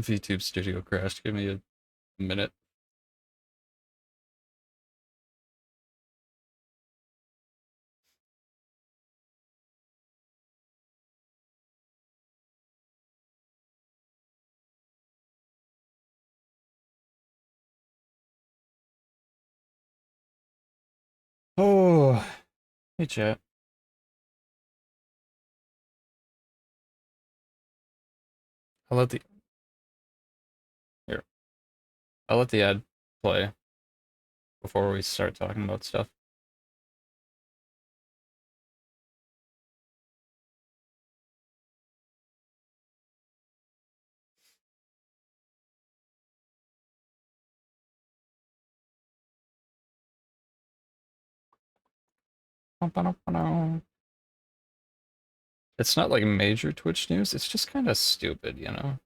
VTube Studio crashed. Give me a minute. Oh, hey chat. I'll let the here. I'll let the ad play before we start talking about stuff. It's not like major Twitch news. It's just kind of stupid, you know.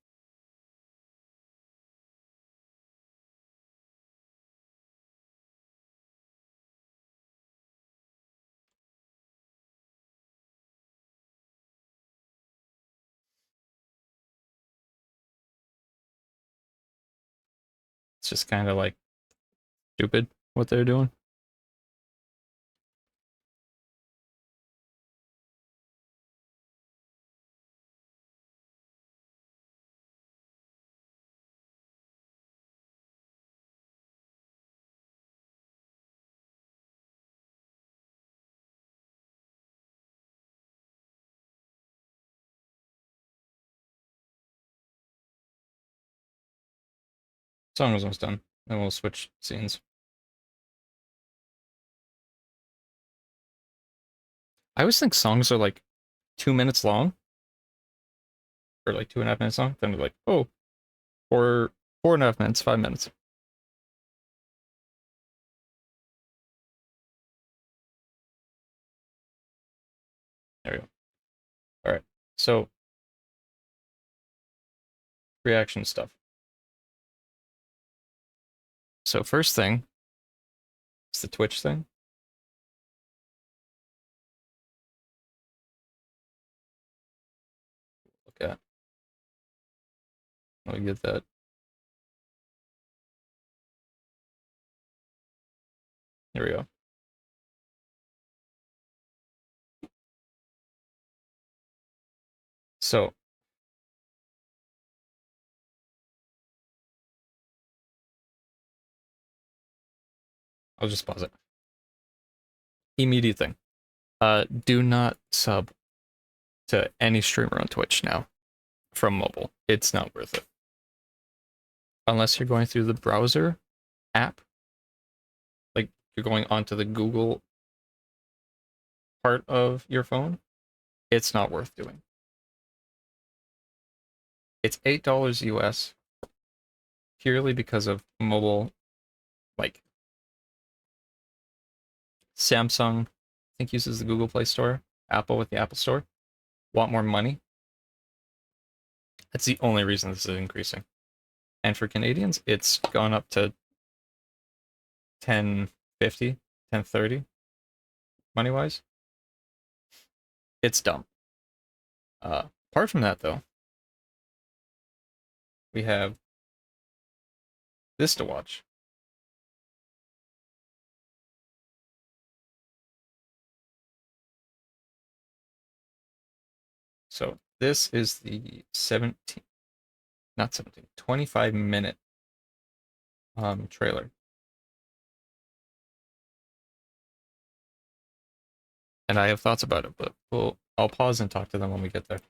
It's just kind of like stupid what they're doing. Song was almost done. Then we'll switch scenes. I always think songs are like 2 minutes long, or like 2.5 minutes long. Then they're like, oh, 4.5 minutes, 5 minutes. There we go. All right. So reaction stuff. So first thing is the Twitch thing. Look at. Let me get that. There we go. So I'll just pause it. Immediate thing. Do not sub to any streamer on Twitch now from mobile. It's not worth it. Unless you're going through the browser app, like you're going onto the Google part of your phone, it's not worth doing. It's $8 US purely because of mobile, like Samsung, I think uses the Google Play Store, Apple with the Apple Store, want more money. That's the only reason this is increasing. And for Canadians, it's gone up to 10.50, 10.30 money wise. It's dumb. Apart from that, though, we have this to watch. So this is the 17, not 17, 25-minute trailer. And I have thoughts about it, but I'll pause and talk to them when we get there.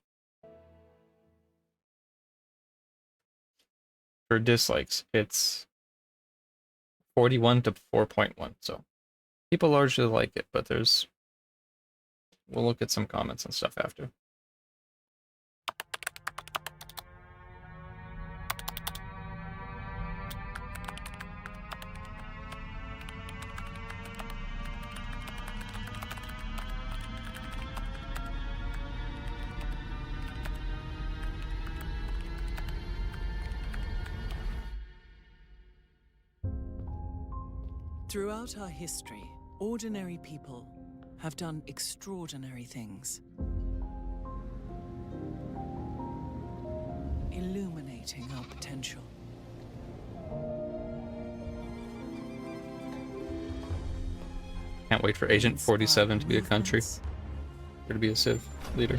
For dislikes, it's 41 to 4.1. So people largely like it, but we'll look at some comments and stuff after. Throughout our history, ordinary people have done extraordinary things. illuminating our potential. Can't wait for We Agent inspire 47 to be a country. movements, Or to be a Civ leader.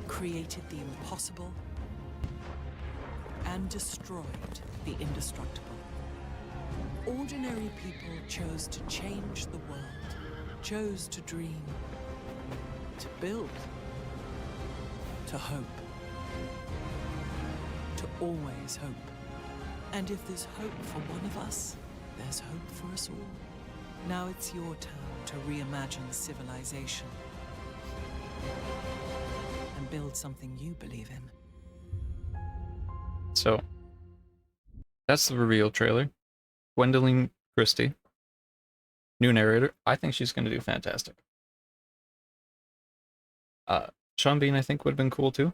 created the impossible, and destroyed the indestructible. Ordinary people chose to change the world, chose to dream, to build, to hope, to always hope. And if there's hope for one of us, there's hope for us all. Now it's your turn to reimagine civilization and build something you believe in. So, that's the reveal trailer. Gwendolyn Christie, new narrator. I think she's going to do fantastic. Sean Bean, I think, would have been cool too.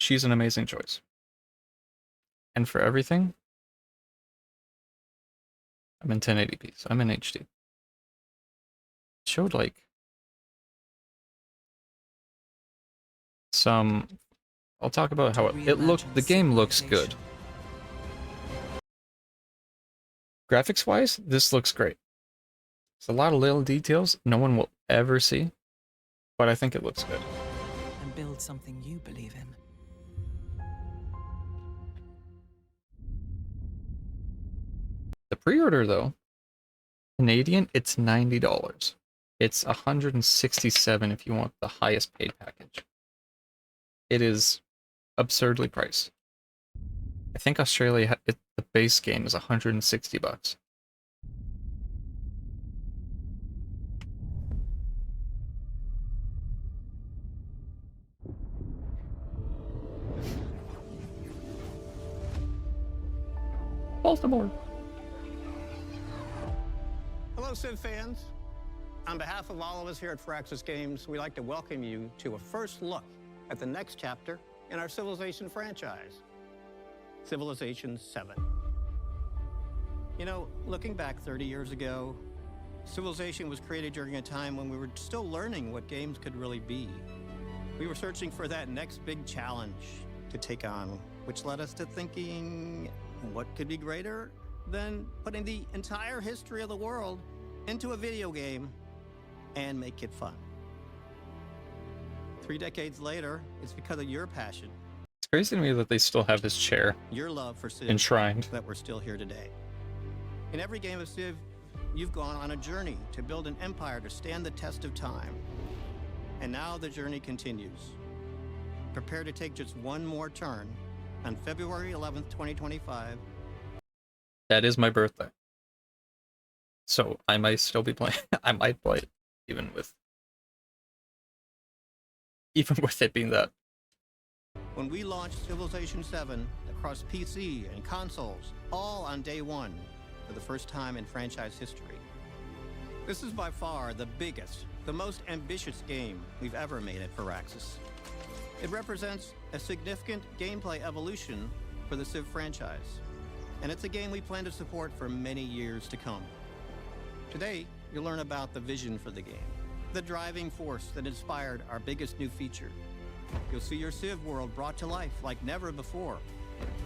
She's an amazing choice. And for everything, I'm in 1080p, so I'm in HD. It showed like some. I'll talk about how it looked. The game looks good. Graphics wise, this looks great. There's a lot of little details no one will ever see, but I think it looks good. And build something you believe in. The pre-order though, Canadian, it's $90. It's $167 if you want the highest paid package. It is absurdly priced. I think Australia, the base game is $160. Baltimore. Hello, Civ fans. On behalf of all of us here at Firaxis Games, we'd like to welcome you to a first look at the next chapter in our Civilization franchise, Civilization 7. You know, looking back 30 years ago, Civilization was created during a time when we were still learning what games could really be. We were searching for that next big challenge to take on, which led us to thinking, what could be greater than putting the entire history of the world into a video game and make it fun? 3 decades later, it's because of your passion, It's crazy to me that they still have his chair your love for Civ, enshrined. that we're still here today. In every game of Civ, you've gone on a journey to build an empire to stand the test of time. And now the journey continues. Prepare to take just one more turn on February 11th, 2025. That is my birthday. So I might still be playing. I might play it even with it being that. When we launched Civilization 7 across PC and consoles, all on day one, for the first time in franchise history. This is by far the biggest, the most ambitious game we've ever made at Firaxis. It represents a significant gameplay evolution for the Civ franchise, and it's a game we plan to support for many years to come. Today, you'll learn about the vision for the game, the driving force that inspired our biggest new feature. You'll see your Civ world brought to life like never before,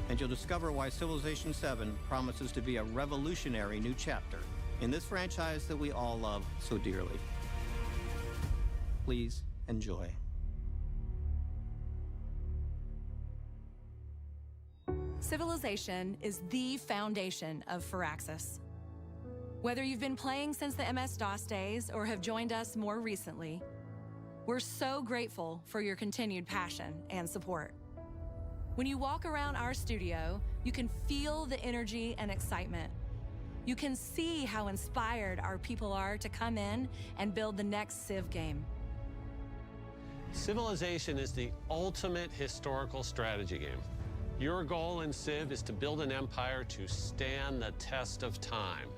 and you'll discover why Civilization 7 promises to be a revolutionary new chapter in this franchise that we all love so dearly. Please enjoy. Civilization is the foundation of Firaxis. Whether you've been playing since the MS-DOS days or have joined us more recently, we're so grateful for your continued passion and support. When you walk around our studio, you can feel the energy and excitement. You can see how inspired our people are to come in and build the next Civ game. Civilization is the ultimate historical strategy game. Your goal in Civ is to build an empire to stand the test of time.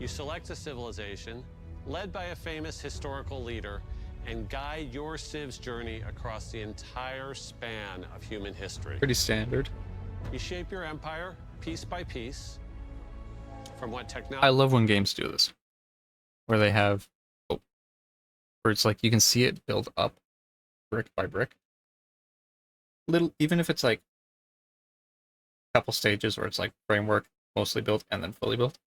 You select a civilization, led by a famous historical leader, and guide your Civ's journey across the entire span of human history. Pretty standard. You shape your empire piece by piece from what technology... I love when games do this, where they have, where it's like you can see it build up brick by brick. little, even if it's like a couple stages where it's like framework mostly built and then fully built.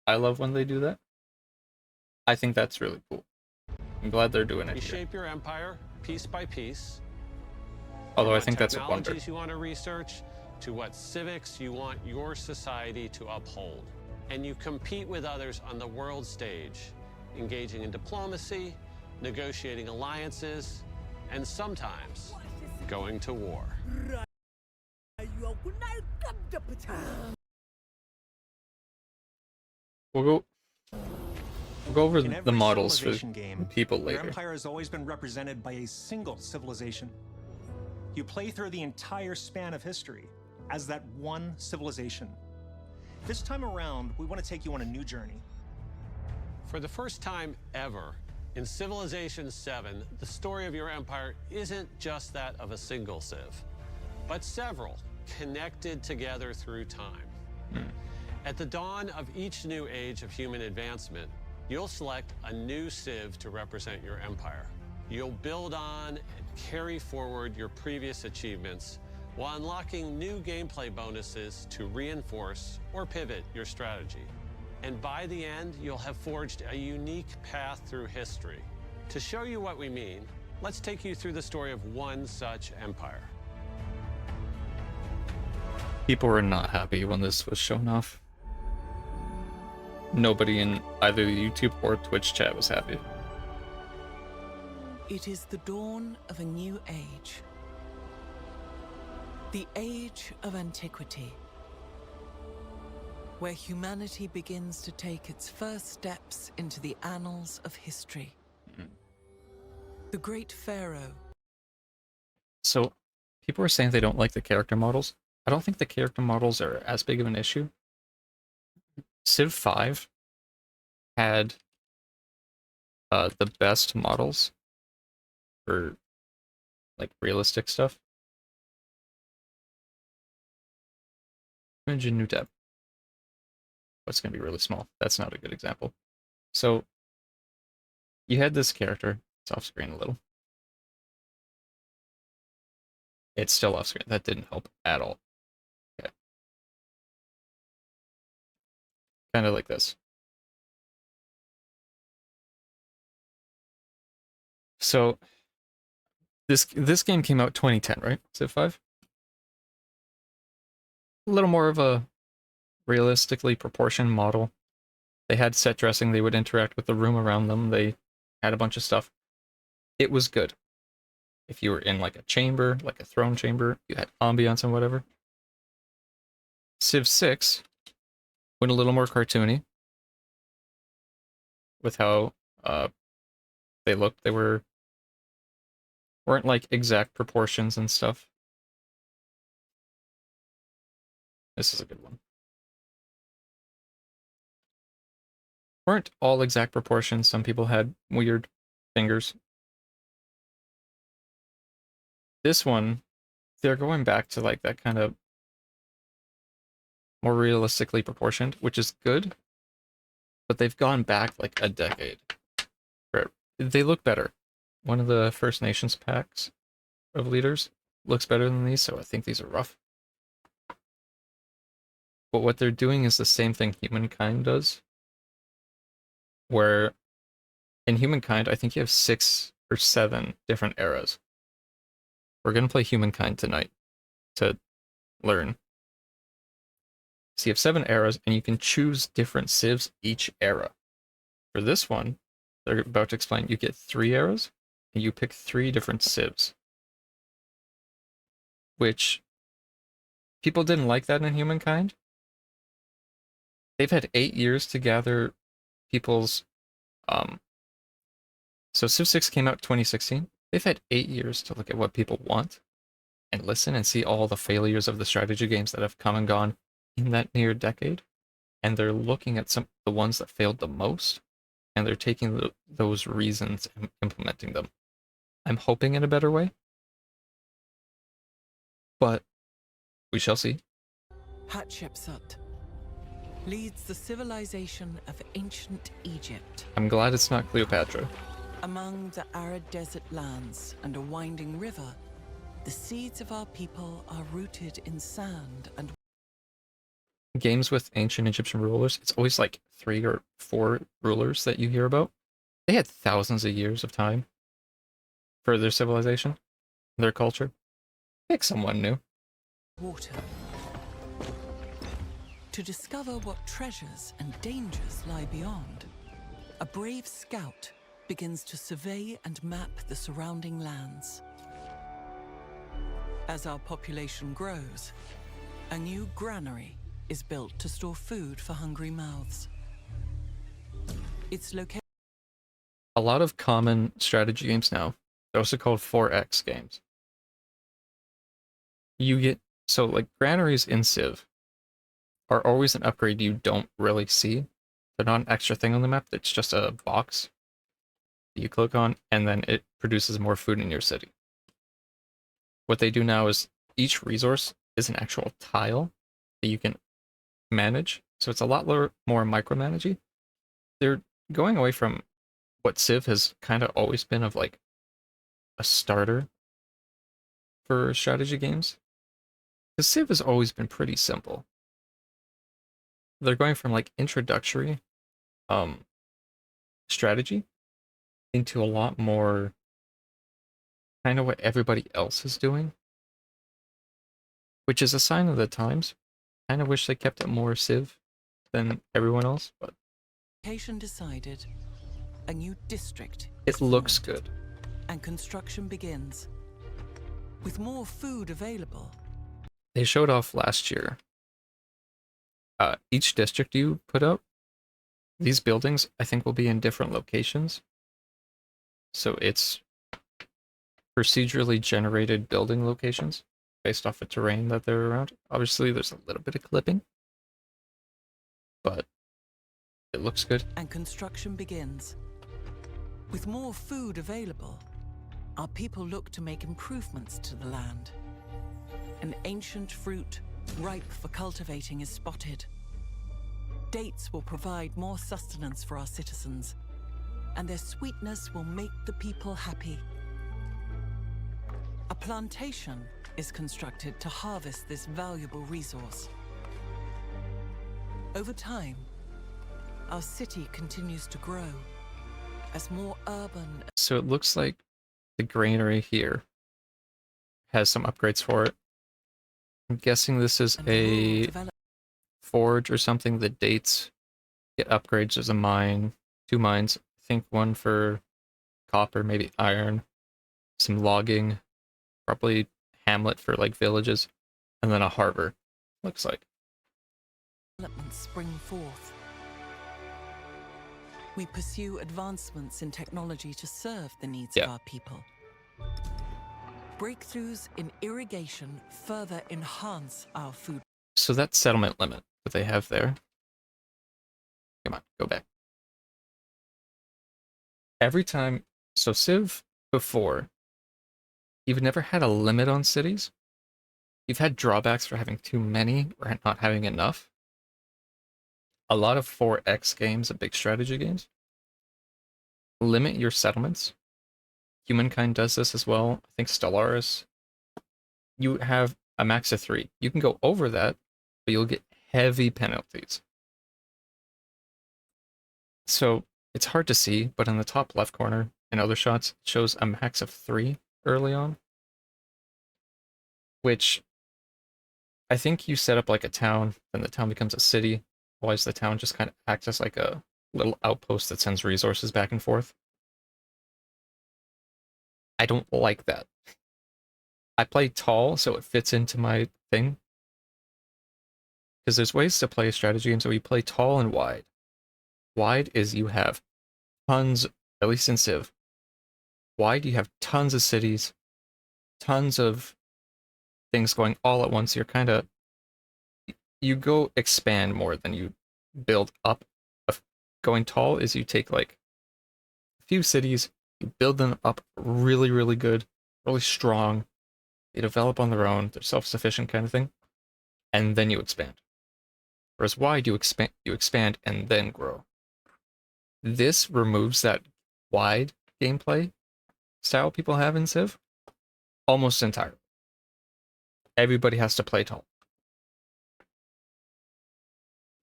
I love when they do that. I think that's really cool. I'm glad they're doing it You here. shape your empire piece by piece. Although I What think that's a wonder. technologies you want to research to what civics you want your society to uphold. And you compete with others on the world stage, engaging in diplomacy, negotiating alliances, and sometimes going to war. We'll go over In the every models for civilization game, people your later. empire has always been represented by a single civilization. You play through the entire span of history as that one civilization. This time around, we want to take you on a new journey. For the first time ever, in Civilization 7, the story of your empire isn't just that of a single civ, but several connected together through time. At the dawn of each new age of human advancement, you'll select a new civ to represent your empire. You'll build on and carry forward your previous achievements while unlocking new gameplay bonuses to reinforce or pivot your strategy. And by the end, you'll have forged a unique path through history. To show you what we mean, let's take you through the story of one such empire. People were not happy when this was shown off. Nobody in either the YouTube or Twitch chat was happy. It is the dawn of a new age. The age of antiquity, where humanity begins to take its first steps into the annals of history. The great pharaoh. So, people were saying they don't like the character models. I don't think the character models are as big of an issue. Civ 5 had the best models for like realistic stuff. Imagine new tab. It's going to be really small. That's not a good example. So, you had this character. It's off screen a little. It's still off screen. That didn't help at all. Okay. Kind of like this. So, this game came out 2010, right? Civ 5? A little more of a realistically proportioned model. They had set dressing, they would interact with the room around them, they had a bunch of stuff. It was good. If you were in like a chamber, like a throne chamber, you had ambiance and whatever. Civ 6 went a little more cartoony with how they looked. They weren't like exact proportions and stuff. This is a good one. Weren't all exact proportions. Some people had weird fingers. This one, they're going back to like that kind of more realistically proportioned, which is good. But they've gone back like a decade. They look better. One of the First Nations packs of leaders looks better than these, so I think these are rough. But what they're doing is the same thing Humankind does. Where in Humankind, I think you have 6 or 7 different eras. We're going to play Humankind tonight to learn. So you have 7 eras, and you can choose different civs each era. For this one, they're about to explain, you get 3 eras, and you pick 3 different civs. Which, people didn't like that in Humankind. They've had 8 years to gather people's so Civ 6 came out 2016. They've had 8 years to look at what people want and listen and see all the failures of the strategy games that have come and gone in that near decade, and they're looking at some the ones that failed the most, and they're taking those reasons and implementing them. I'm hoping in a better way, but we shall see. Hatshepsut leads the civilization of ancient Egypt. I'm glad it's not Cleopatra. Among the arid desert lands and a winding river, The seeds of our people are rooted in sand and Games with ancient Egyptian rulers, it's always like 3 or 4 rulers that you hear about. They had thousands of years of time for their civilization, their culture. Pick someone new. water. To discover what treasures and dangers lie beyond, a brave scout begins to survey and map the surrounding lands. As our population grows, a new granary is built to store food for hungry mouths. Its location A lot of common strategy games now, they're also called 4X games. You get, so like granaries in Civ are always an upgrade you don't really see. They're not an extra thing on the map, it's just a box that you click on, and then it produces more food in your city. What they do now is each resource is an actual tile that you can manage, so it's a lot more micromanagey. They're going away from what Civ has kind of always been of like a starter for strategy games. Because Civ has always been pretty simple. They're going from like introductory strategy into a lot more kind of what everybody else is doing, which is a sign of the times. Kind of wish they kept it more Civ than everyone else, but decided, a new district it is looks formed, good. and construction begins. With more food available, They showed off last year. Each district you put up, these buildings I think will be in different locations. So it's procedurally generated building locations based off of terrain that they're around. Obviously, there's a little bit of clipping, but it looks good. and construction begins. With more food available, our people look to make improvements to the land. An ancient fruit ripe for cultivating is spotted. Dates will provide more sustenance for our citizens, and their sweetness will make the people happy. A plantation is constructed to harvest this valuable resource. Over time, our city continues to grow as more urban So it looks like the granary here has some upgrades for it. I'm guessing this is and rural a development forge or something that dates get upgrades. There's a mine, 2 mines. I think one for copper, maybe iron, some logging, probably hamlet for like villages, and then a harbor, looks like. spring forth. We pursue advancements in technology to serve the needs Yeah. of our people. Breakthroughs in irrigation further enhance our food. So that settlement limit that they have there. Come on, go back. Every time, so Civ before, you've never had a limit on cities. You've had drawbacks for having too many or not having enough. A lot of 4X games, big strategy games, limit your settlements. Humankind does this as well. I think Stellaris. You have a max of 3. You can go over that, but you'll get heavy penalties. So it's hard to see, but in the top left corner in other shots, it shows a max of 3 early on, which I think you set up like a town, then the town becomes a city. Otherwise, the town just kind of acts as like a little outpost that sends resources back and forth. I don't like that. I play tall, so it fits into my thing. Because there's ways to play a strategy game, so you play tall and wide. Wide is you have tons, at least in Civ, wide you have tons of cities, tons of things going all at once. You're kind of, you go expand more than you build up. Going tall is you take like a few cities, you build them up really, really good, really strong. They develop on their own, they're self-sufficient kind of thing, and then you expand. Whereas wide, you expand and then grow. This removes that wide gameplay style people have in Civ almost entirely. everybody has to play tall.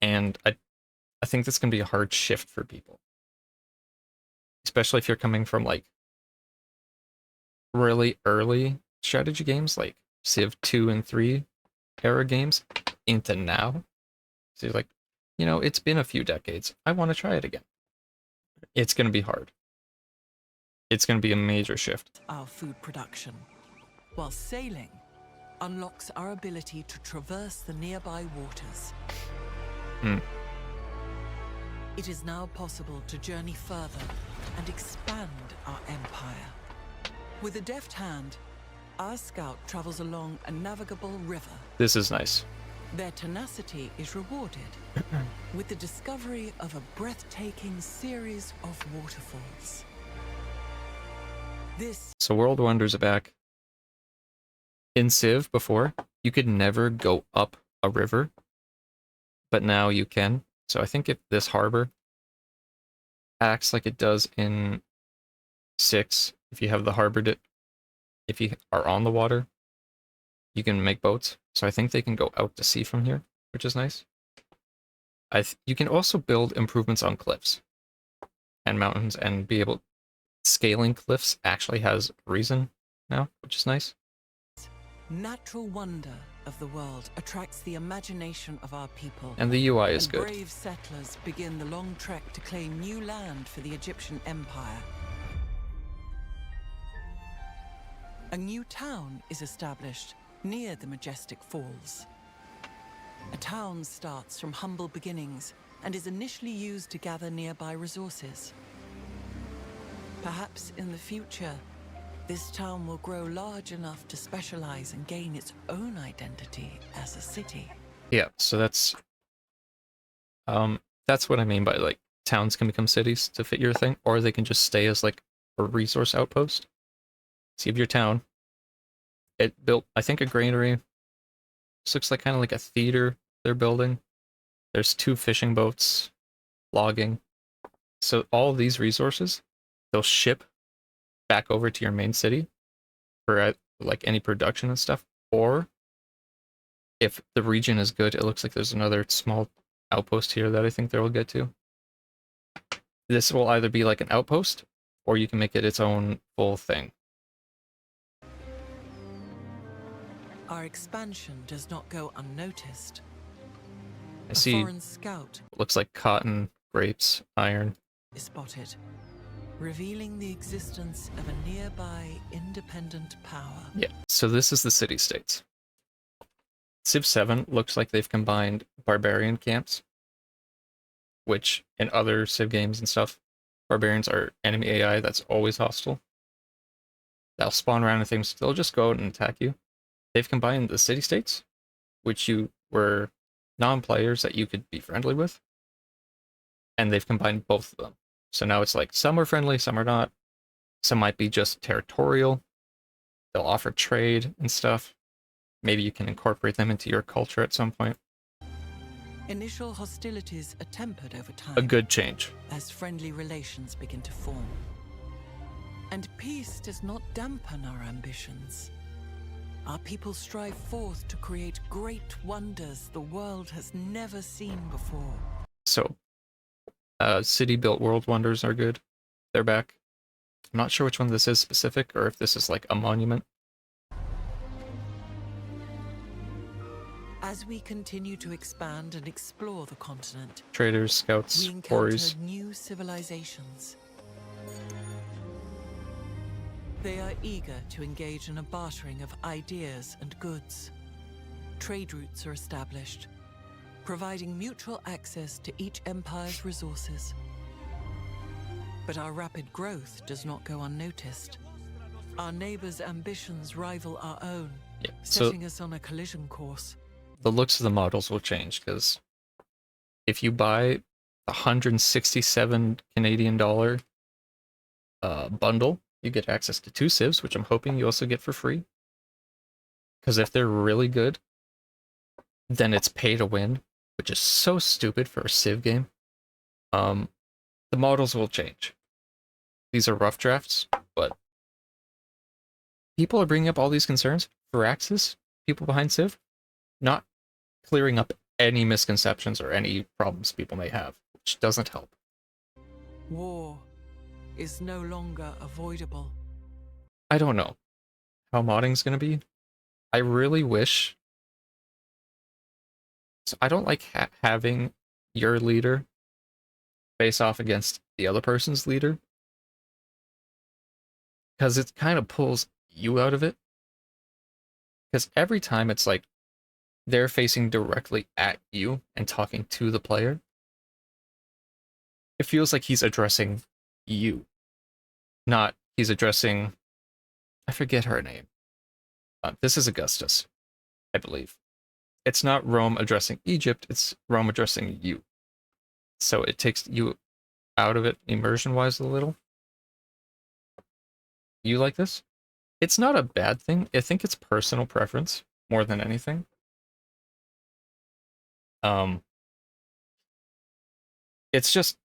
And I think that's going to be a hard shift for people. Especially if you're coming from like really early strategy games like Civ 2 and 3 era games into now. So you're like, you know, it's been a few decades. I want to try it again. It's going to be hard. It's going to be a major shift. Our food production, while sailing unlocks our ability to traverse the nearby waters. It is now possible to journey further and expand our empire. With a deft hand, our scout travels along a navigable river. This is nice. Their tenacity is rewarded with the discovery of a breathtaking series of waterfalls. So World Wonders are back. In Civ before, you could never go up a river, but now you can. So I think if this harbor acts like it does in 6, if you have the harbor, if you are on the water, you can make boats. So I think they can go out to sea from here, which is nice. You can also build improvements on cliffs and mountains and be able... Scaling cliffs actually has reason now, which is nice. Natural wonder of the world attracts the imagination of our people. And the UI is and good. Brave settlers begin the long trek to claim new land for the Egyptian Empire. A new town is established near the majestic falls. A town starts from humble beginnings and is initially used to gather nearby resources. Perhaps in the future, this town will grow large enough to specialize and gain its own identity as a city. Yeah, so that's what I mean by like towns can become cities to fit your thing, or they can just stay as like a resource outpost. See if your town, it built, I think, a granary. This looks like kind of like a theater they're building. There's 2 fishing boats, logging. So all of these resources, they'll ship back over to your main city for like any production and stuff. Or if the region is good, it looks like there's another small outpost here that I think they'll get to. This will either be like an outpost, or you can make it its own full thing. Our expansion does not go unnoticed. I see. A foreign scout Looks like cotton, grapes, iron. is spotted, revealing the existence of a nearby independent power. Yeah, so this is the city-states. Civ 7 looks like they've combined barbarian camps, which in other Civ games and stuff, barbarians are enemy AI that's always hostile. They'll spawn around and things, they'll just go out and attack you. They've combined the city-states, which you were non-players that you could be friendly with, and they've combined both of them. So now it's like some are friendly, some are not. Some might be just territorial. They'll offer trade and stuff. Maybe you can incorporate them into your culture at some point. Initial hostilities are tempered over time. A good change. As friendly relations begin to form. And peace does not dampen our ambitions. Our people strive forth to create great wonders the world has never seen before. So, city-built world wonders are good. They're back. I'm not sure which one this is specific, or if this is like a monument. As we continue to expand and explore the continent, Traders, scouts, we encounter quarries. new civilizations. They are eager to engage in a bartering of ideas and goods. Trade routes are established, providing mutual access to each empire's resources. But our rapid growth does not go unnoticed. Our neighbors' ambitions rival our own, Yeah, so setting us on a collision course. the looks of the models will change, because if you buy a 167 Canadian dollar bundle, you get access to 2 civs, which I'm hoping you also get for free. Because if they're really good, then it's pay to win, which is so stupid for a civ game. The models will change. These are rough drafts, but people are bringing up all these concerns. Firaxis people behind Civ, not clearing up any misconceptions or any problems people may have, which doesn't help. War is no longer avoidable. I don't know how modding's gonna be. I really wish. So I don't like having your leader face off against the other person's leader, because it kind of pulls you out of it. Because every time it's like they're facing directly at you and talking to the player, it feels like he's addressing you, not he's addressing, I forget her name. This is Augustus, I believe. It's not Rome addressing Egypt, it's Rome addressing you. So it takes you out of it immersion-wise a little. You like this? It's not a bad thing. I think it's personal preference more than anything. It's just,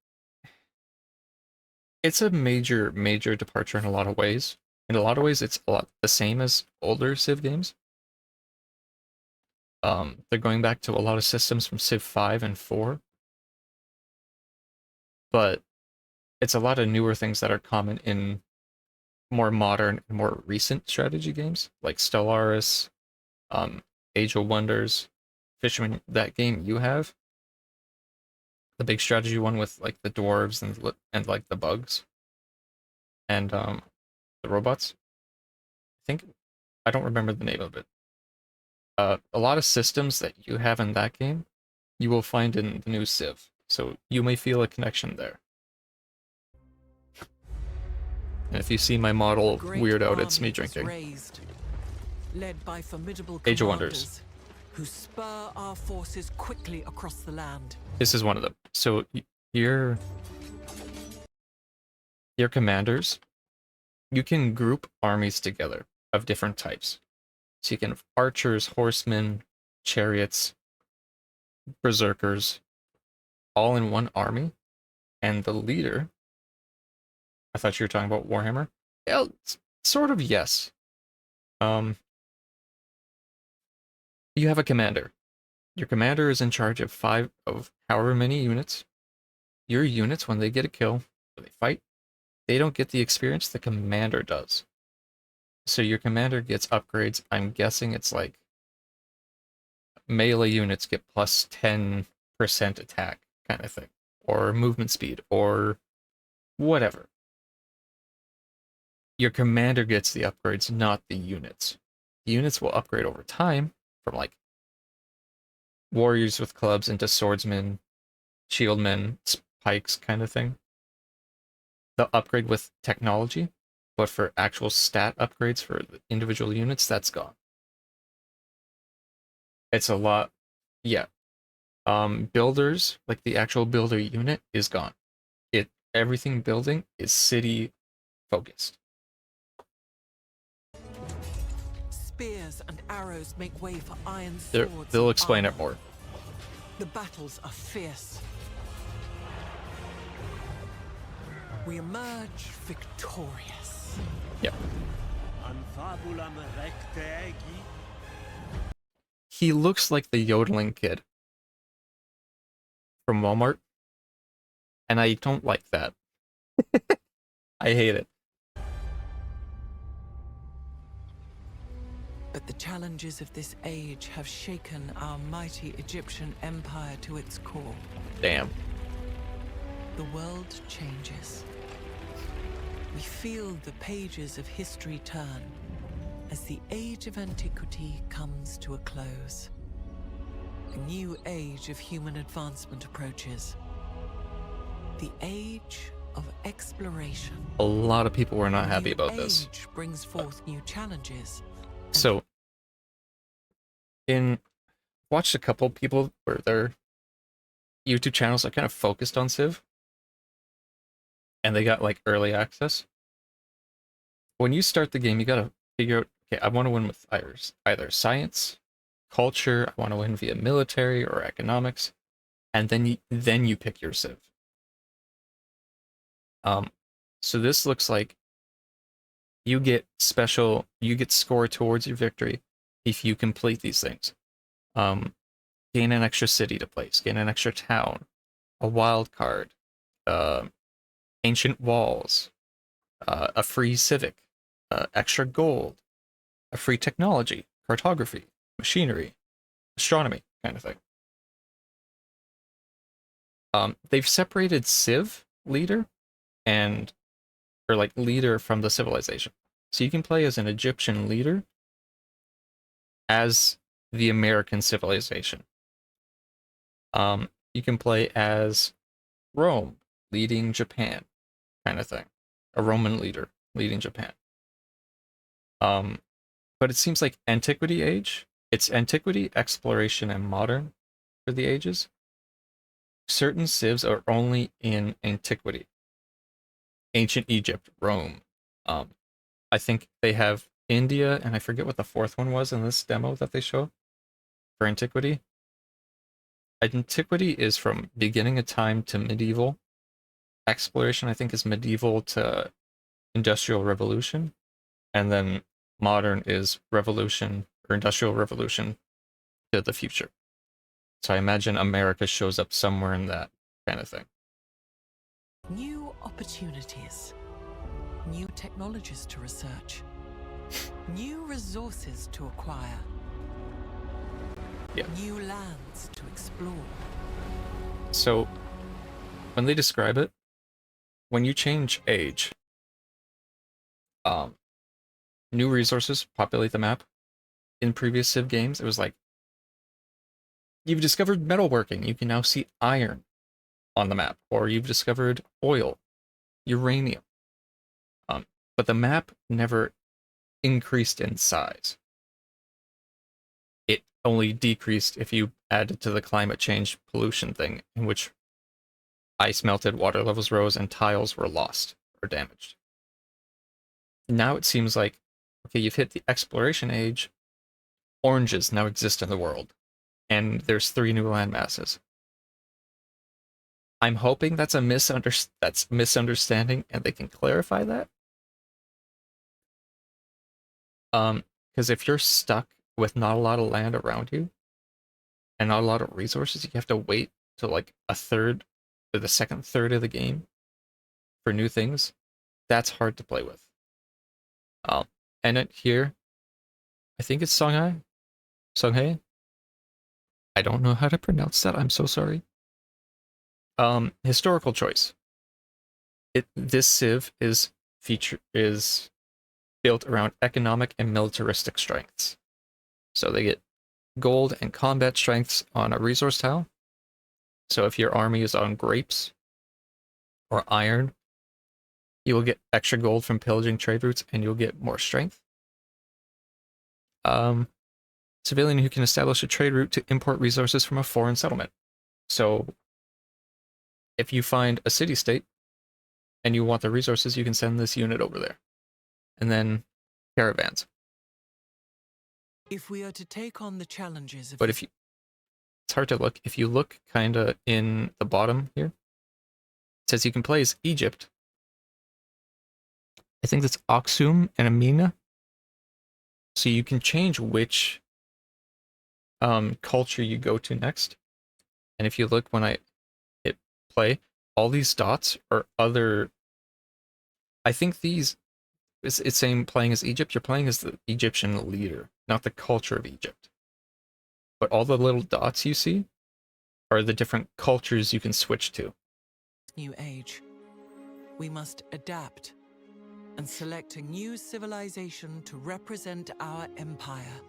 it's a major departure in a lot of ways. In a lot of ways, it's a lot the same as older Civ games. They're going back to a lot of systems from Civ 5 and 4. But it's a lot of newer things that are common in more modern and more recent strategy games, like Stellaris, Age of Wonders, Fisherman, that game you have. The big strategy one with like the dwarves and like the bugs. And the robots. I don't remember the name of it. A lot of systems that you have in that game, you will find in the new Civ. So you may feel a connection there. And if you see my model weird out, it's me drinking. Raised, led by formidable Age of Wonders. commanders who spur our forces quickly across the land. This is one of them. So your commanders, you can group armies together of different types. So you can have archers, horsemen, chariots, berserkers, all in one army. And the leader, I thought you were talking about Warhammer. Yeah, sort of, yes. You have a commander. Your commander is in charge of however many units. Your units, when they get a kill, when they fight, they don't get the experience, the commander does. So your commander gets upgrades. I'm guessing it's like melee units get plus 10% attack kind of thing, or movement speed, or whatever. Your commander gets the upgrades, not the units. The units will upgrade over time from like warriors with clubs into swordsmen, shieldmen, pikes kind of thing. They'll upgrade with technology, but for actual stat upgrades for the individual units, that's gone. It's a lot, yeah. Builders, like the actual builder unit, is gone. Everything building is city focused. Spears and arrows make way for iron swords. They'll and explain it armor. more. The battles are fierce. We emerge victorious. Yep. He looks like the yodeling kid from Walmart, and I don't like that. I hate it. But the challenges of this age have shaken our mighty Egyptian empire to its core. Damn. The world changes. We feel the pages of history turn as the age of antiquity comes to a close. A new age of human advancement approaches. The age of exploration. A lot of people were not A happy new about this. age brings forth new challenges. So, watched a couple people where their YouTube channels are kind of focused on Civ, and they got like early access. When you start the game, you gotta figure out, okay, I want to win with either science, culture, I want to win via military or economics, and then you pick your Civ. So this looks like you get score towards your victory if you complete these things. Gain an extra city to place, gain an extra town, a wild card, ancient walls, a free civic, extra gold, a free technology, cartography, machinery, astronomy, kind of thing. They've separated Civ leader or like leader from the civilization. So you can play as an Egyptian leader as the American civilization. You can play as Rome leading Japan, kind of thing. A Roman leader leading Japan. But it seems like Antiquity Age, it's Antiquity, Exploration, and Modern for the ages. Certain civs are only in Antiquity. Ancient Egypt, Rome. I think they have India, and I forget what the fourth one was in this demo that they show for Antiquity. Antiquity is from beginning of time to medieval. Exploration, I think, is medieval to Industrial Revolution. And then modern is Revolution or Industrial Revolution to the future. So I imagine America shows up somewhere in that kind of thing. New opportunities, new technologies to research, new resources to acquire, new lands to explore. So when they describe it, when you change age, new resources populate the map. In previous Civ games, it was like, you've discovered metalworking, you can now see iron on the map, or you've discovered oil, uranium. But the map never increased in size. It only decreased if you added to the climate change pollution thing, in which ice melted, water levels rose, and tiles were lost or damaged. Now it seems like, okay, you've hit the exploration age, oranges now exist in the world, and there's 3 new land masses. I'm hoping that's a misunderstanding, and they can clarify that. Because if you're stuck with not a lot of land around you, and not a lot of resources, you have to wait till like a third or the second third of the game for new things. That's hard to play with. And it here, I think it's Songhai. I don't know how to pronounce that. I'm so sorry. Historical choice. This Civ is built around economic and militaristic strengths. So they get gold and combat strengths on a resource tile. So if your army is on grapes or iron, you will get extra gold from pillaging trade routes, and you'll get more strength. Civilian who can establish a trade route to import resources from a foreign settlement. So if you find a city-state and you want the resources, you can send this unit over there. And then caravans. If we are to take on the challenges of... But it's hard to look. If you look kind of in the bottom here, it says you can play as Egypt. I think that's Aksum and Amina. So you can change which culture you go to next. And if you look when I hit play, all these dots are other... I think these... It's saying playing as Egypt. You're playing as the Egyptian leader, not the culture of Egypt. But all the little dots you see are the different cultures you can switch to. New age. We must adapt and select a new civilization to represent our empire.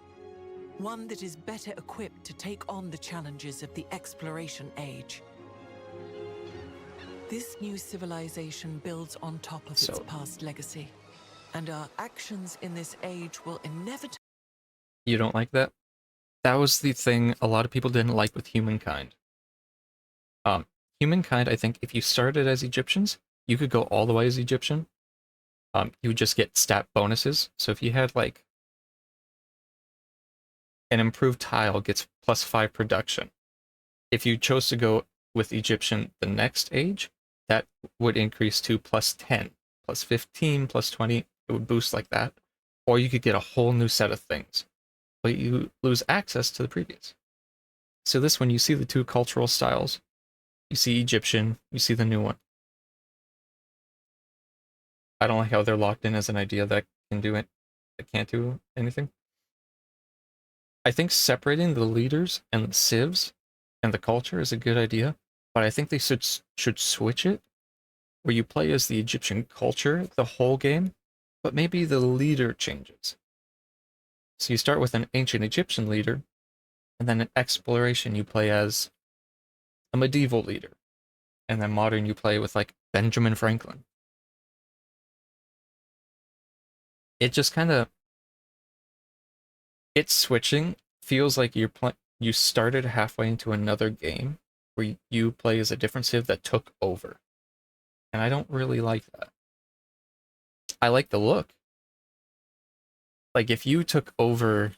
One that is better equipped to take on the challenges of the exploration age. This new civilization builds on top of its past legacy, and our actions in this age will inevitably... You don't like that? That was the thing a lot of people didn't like with Humankind. Humankind, I think, if you started as Egyptians, you could go all the way as Egyptian. You would just get stat bonuses. So if you had like an improved tile gets +5 production. If you chose to go with Egyptian the next age, that would increase to +10, +15, +20. It would boost like that. Or you could get a whole new set of things. but you lose access to the previous. So this one, you see the two cultural styles. You see Egyptian, you see the new one. I don't like how they're locked in as an idea that can do it, that can't do anything. I think separating the leaders and the civs and the culture is a good idea, but I think they should switch it where you play as the Egyptian culture the whole game, but maybe the leader changes. So you start with an ancient Egyptian leader, and then in exploration you play as a medieval leader, and then modern you play with like Benjamin Franklin. It just kind of, it's switching feels like you started halfway into another game where you play as a different civ that took over, and I don't really like that. I like the look. Like if you took over,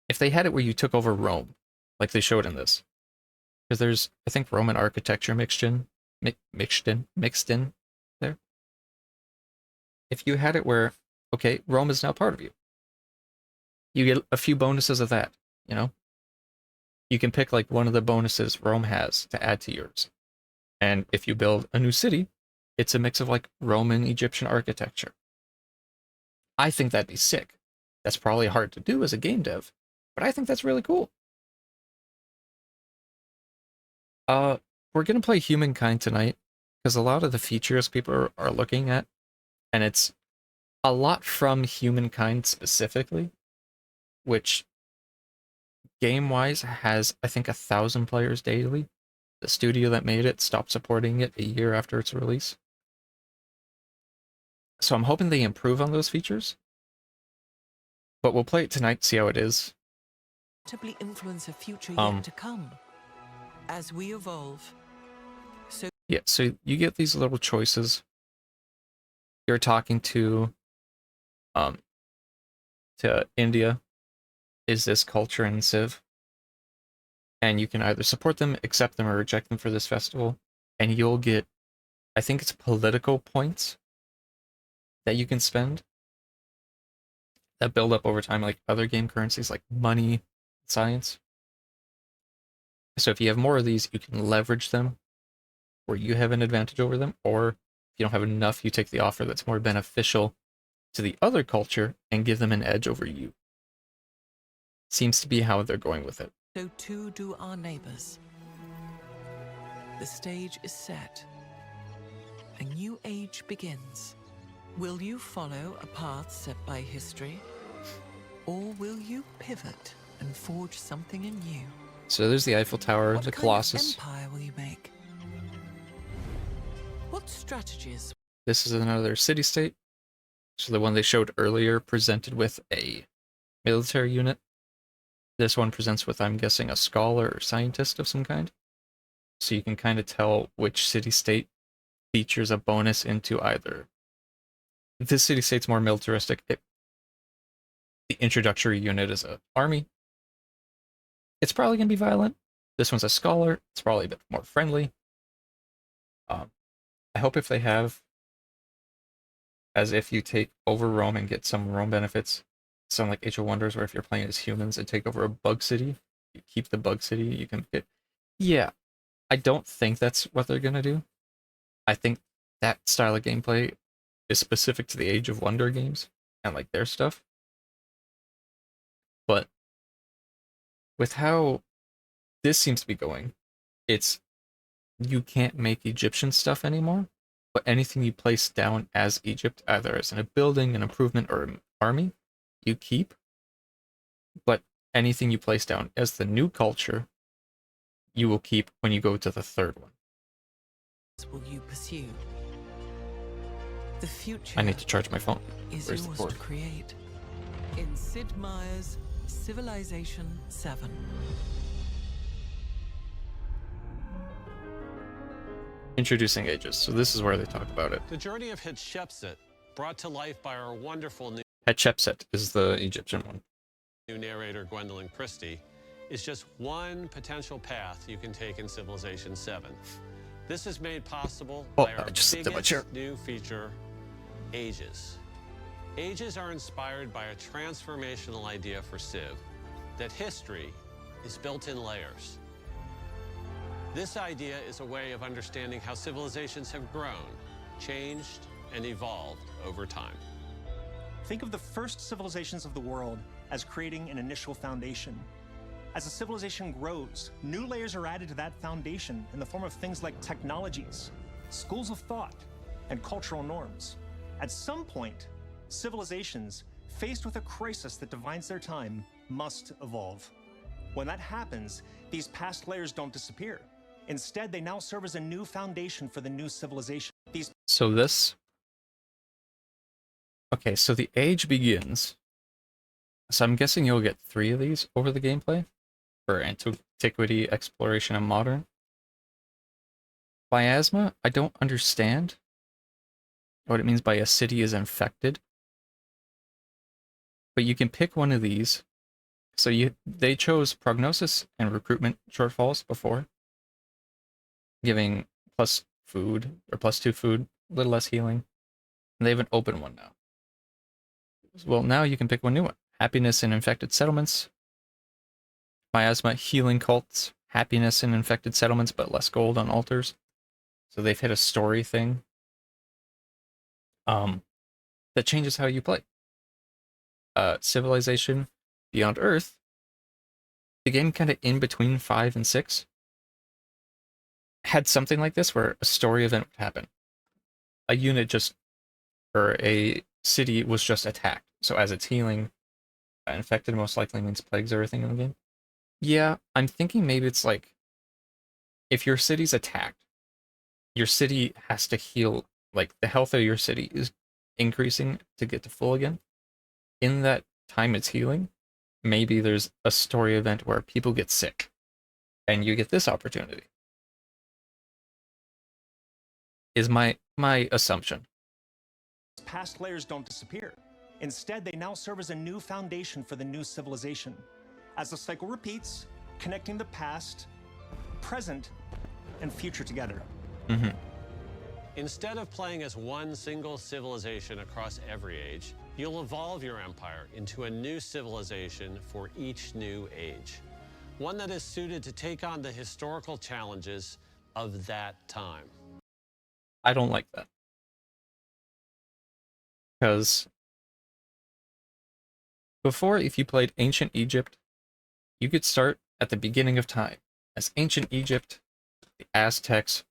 if they had it where you took over Rome, like they showed in this, because there's, I think, Roman architecture mixed in there. If you had it where, okay, Rome is now part of you, you get a few bonuses of that, you know? You can pick like one of the bonuses Rome has to add to yours. And if you build a new city, it's a mix of like Roman, Egyptian architecture. I think that'd be sick. That's probably hard to do as a game dev, but I think that's really cool. We're gonna play Humankind tonight because a lot of the features people are looking at, and it's a lot from Humankind specifically, which game-wise has, I think, 1,000 players daily. The studio that made it stopped supporting it a year after its release. So I'm hoping they improve on those features. But we'll play it tonight, see how it is. Influence a future yet to come as we evolve. So yeah, so you get these little choices. You're talking to India. Is this culture in Civ? And you can either support them, accept them, or reject them for this festival. And you'll get, I think it's political points that you can spend that build up over time, like other game currencies like money, science. So if you have more of these, you can leverage them where you have an advantage over them, or if you don't have enough, you take the offer that's more beneficial to the other culture and give them an edge over you. Seems to be how they're going with it. So too do our neighbors. The stage is set. A new age begins. Will you follow a path set by history? Or will you pivot and forge something anew? So there's the Eiffel Tower, What the kind Colossus. of empire will you make? What strategies? This is another city-state. So the one they showed earlier presented with a military unit. This one presents with, I'm guessing, a scholar or scientist of some kind. So you can kind of tell which city-state features a bonus into either. This city-state's more militaristic. The introductory unit is an army. It's probably going to be violent. This one's a scholar. It's probably a bit more friendly. I hope if they have, as if you take over Rome and get some Rome benefits, something like Age of Wonders, where if you're playing as humans and take over a bug city, you keep the bug city, you can get... Yeah, I don't think that's what they're going to do. I think that style of gameplay is specific to the Age of Wonder games and like their stuff. But with how this seems to be going, it's you can't make Egyptian stuff anymore, but anything you place down as Egypt, either as a building, an improvement, or an army, you keep. But anything you place down as the new culture, you will keep when you go to the third one. Will you pursue? The future I need to charge my phone. is Where's the yours cord? to create. In Sid Meier's Civilization 7. Introducing ages. So this is where they talk about it. The journey of Hatshepsut, brought to life by our wonderful Hatshepsut is the Egyptian one. new narrator Gwendolyn Christie, is just one potential path you can take in Civilization 7. This is made possible by our I just slipped in my chair. biggest new feature, Ages. Ages are inspired by a transformational idea for Civ, that history is built in layers. This idea is a way of understanding how civilizations have grown, changed, and evolved over time. Think of the first civilizations of the world as creating an initial foundation. As a civilization grows, new layers are added to that foundation in the form of things like technologies, schools of thought, and cultural norms. At some point, civilizations, faced with a crisis that defines their time, must evolve. When that happens, these past layers don't disappear. Instead, they now serve as a new foundation for the new civilization. So this... Okay, so the age begins. So I'm guessing you'll get 3 of these over the gameplay for Antiquity, Exploration, and Modern. Miasma, I don't understand what it means by a city is infected. But you can pick one of these. So they chose Prognosis and Recruitment shortfalls before, giving plus food, or +2 food, a little less healing. And they have an open one now. Well, now you can pick one new one. Happiness in Infected Settlements. Miasma, Healing Cults. Happiness in Infected Settlements, but less gold on altars. So they've hit a story thing that changes how you play. Civilization Beyond Earth, the game kind of in between 5 and 6, had something like this where a story event would happen. A unit just, or a city was just attacked. So as it's healing, infected most likely means plagues everything in the game. Yeah, I'm thinking maybe it's like, if your city's attacked, your city has to heal, like the health of your city is increasing to get to full again. In that time it's healing, maybe there's a story event where people get sick, and you get this opportunity. Is my assumption. Past layers don't disappear. Instead, they now serve as a new foundation for the new civilization. As the cycle repeats, connecting the past, present, and future together. Mm-hmm. Instead of playing as one single civilization across every age, you'll evolve your empire into a new civilization for each new age. One that is suited to take on the historical challenges of that time. I don't like that. Because before, if you played Ancient Egypt, you could start at the beginning of time as Ancient Egypt, the Aztecs,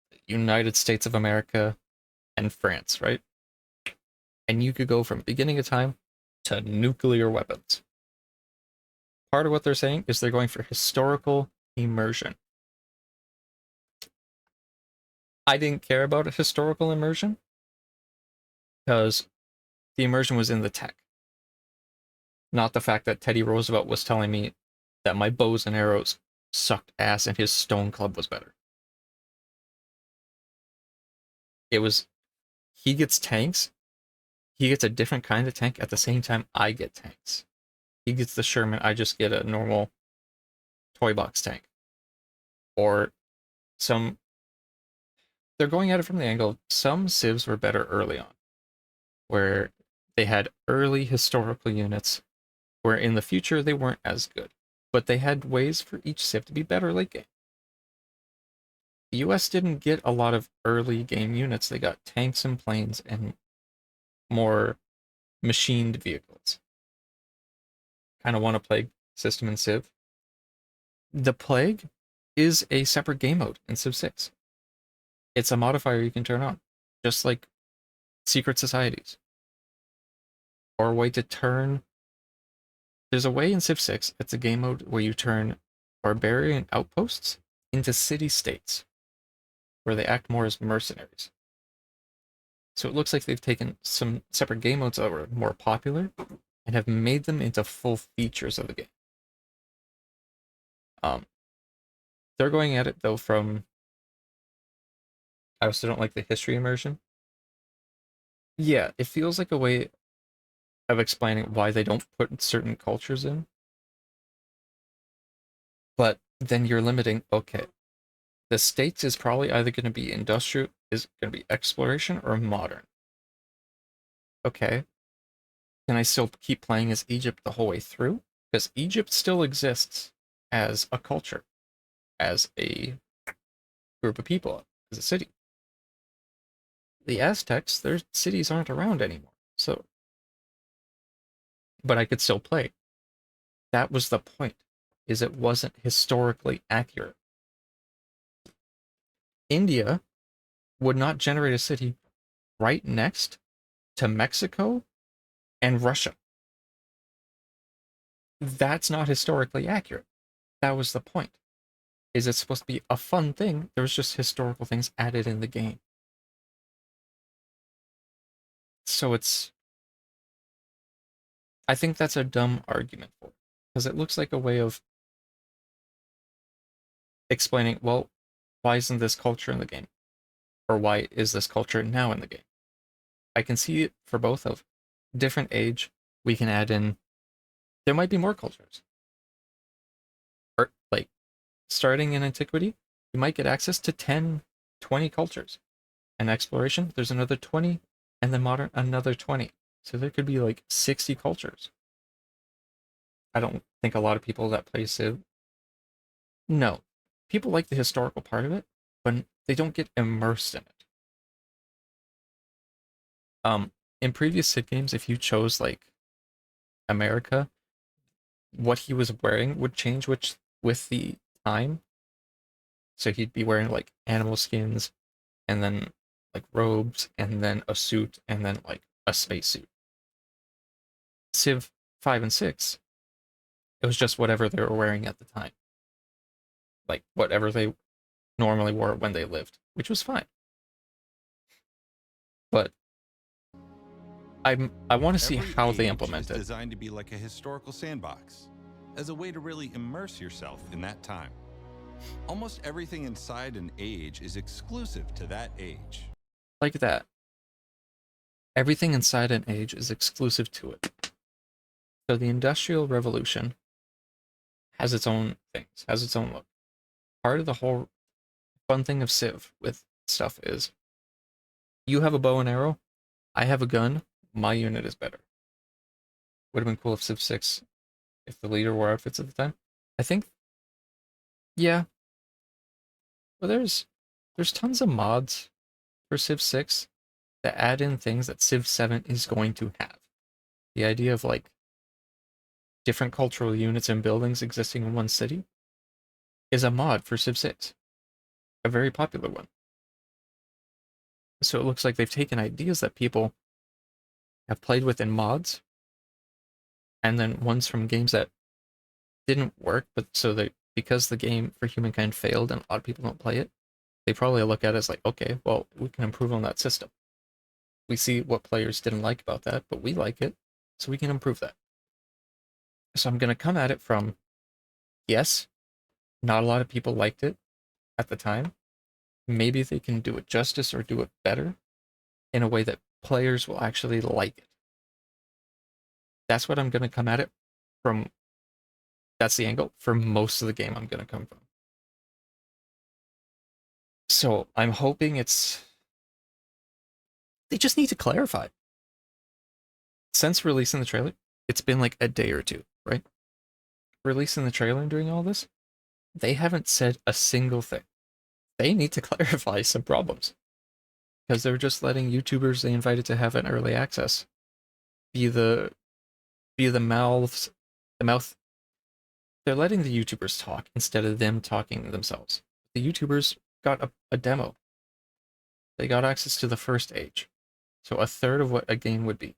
the United States of America, and France, right? And you could go from beginning of time to nuclear weapons. Part of what they're saying is they're going for historical immersion. I didn't care about a historical immersion because the immersion was in the tech. Not the fact that Teddy Roosevelt was telling me that my bows and arrows sucked ass and his stone club was better. It was, he gets tanks. He gets a different kind of tank at the same time I get tanks. He gets the Sherman, I just get a normal toy box tank. Or some... They're going at it from the angle of some civs were better early on, where they had early historical units, where in the future they weren't as good, but they had ways for each civ to be better late game. The US didn't get a lot of early game units. They got tanks and planes and more machined vehicles. Kind of want a plague system in Civ. The plague is a separate game mode in Civ 6. It's a modifier you can turn on, just like secret societies. Or a way to turn... There's a way in Civ 6, it's a game mode where you turn barbarian outposts into city-states, where they act more as mercenaries. So it looks like they've taken some separate game modes that were more popular and have made them into full features of the game. They're going at it, though, from... I also don't like the history immersion. Yeah, it feels like a way of explaining why they don't put certain cultures in. But then you're limiting, okay, the states is probably either going to be industrial, is going to be exploration, or modern. Okay, can I still keep playing as Egypt the whole way through? Because Egypt still exists as a culture, as a group of people, as a city. The Aztecs, their cities aren't around anymore. So, but I could still play. That was the point, is it wasn't historically accurate. India would not generate a city right next to Mexico and Russia. That's not historically accurate. That was the point. Is it's supposed to be a fun thing? There was just historical things added in the game. So it's... I think that's a dumb argument for it. Because it looks like a way of explaining, well, why isn't this culture in the game? Or why is this culture now in the game? I can see it for both of different age. We can add in, there might be more cultures. Or like starting in antiquity, you might get access to 10, 20 cultures. And exploration, there's another 20, and then modern, another 20. So there could be like 60 cultures. I don't think a lot of people that play Civ. No. People like the historical part of it, but they don't get immersed in it. In previous Civ games, if you chose like America, what he was wearing would change with the time. So he'd be wearing like animal skins, and then like robes, and then a suit, and then like a spacesuit. Civ 5 and 6, it was just whatever they were wearing at the time. Like whatever they normally wore when they lived, which was fine. But I want to see Every how they age implement is it. designed to be like a historical sandbox, as a way to really immerse yourself in that time. Almost everything inside an age is exclusive to that age. Like that. Everything inside an age is exclusive to it. So the Industrial Revolution has its own things, has its own look. Part of the whole fun thing of Civ with stuff is you have a bow and arrow, I have a gun, my unit is better. Would have been cool if Civ 6, if the leader wore outfits at the time. I think, yeah. Well, there's tons of mods for Civ 6 that add in things that Civ 7 is going to have. The idea of like different cultural units and buildings existing in one city is a mod for Civ 6. A very popular one. So it looks like they've taken ideas that people have played with in mods, and then ones from games that didn't work, but so they, because the game for Humankind failed and a lot of people don't play it, they probably look at it as like, okay, well, we can improve on that system. We see what players didn't like about that, but we like it, so we can improve that. So I'm going to come at it from, yes, not a lot of people liked it at the time. Maybe they can do it justice or do it better in a way that players will actually like it. That's what I'm going to come at it from. That's the angle for most of the game I'm going to come from. So I'm hoping it's... They just need to clarify. Since releasing the trailer, it's been like a day or two, right? Releasing the trailer and doing all this, they haven't said a single thing. They need to clarify some problems. Because they're just letting YouTubers they invited to have an early access be the mouth. They're letting the YouTubers talk instead of them talking themselves. The YouTubers got a demo. They got access to the first age. So a third of what a game would be.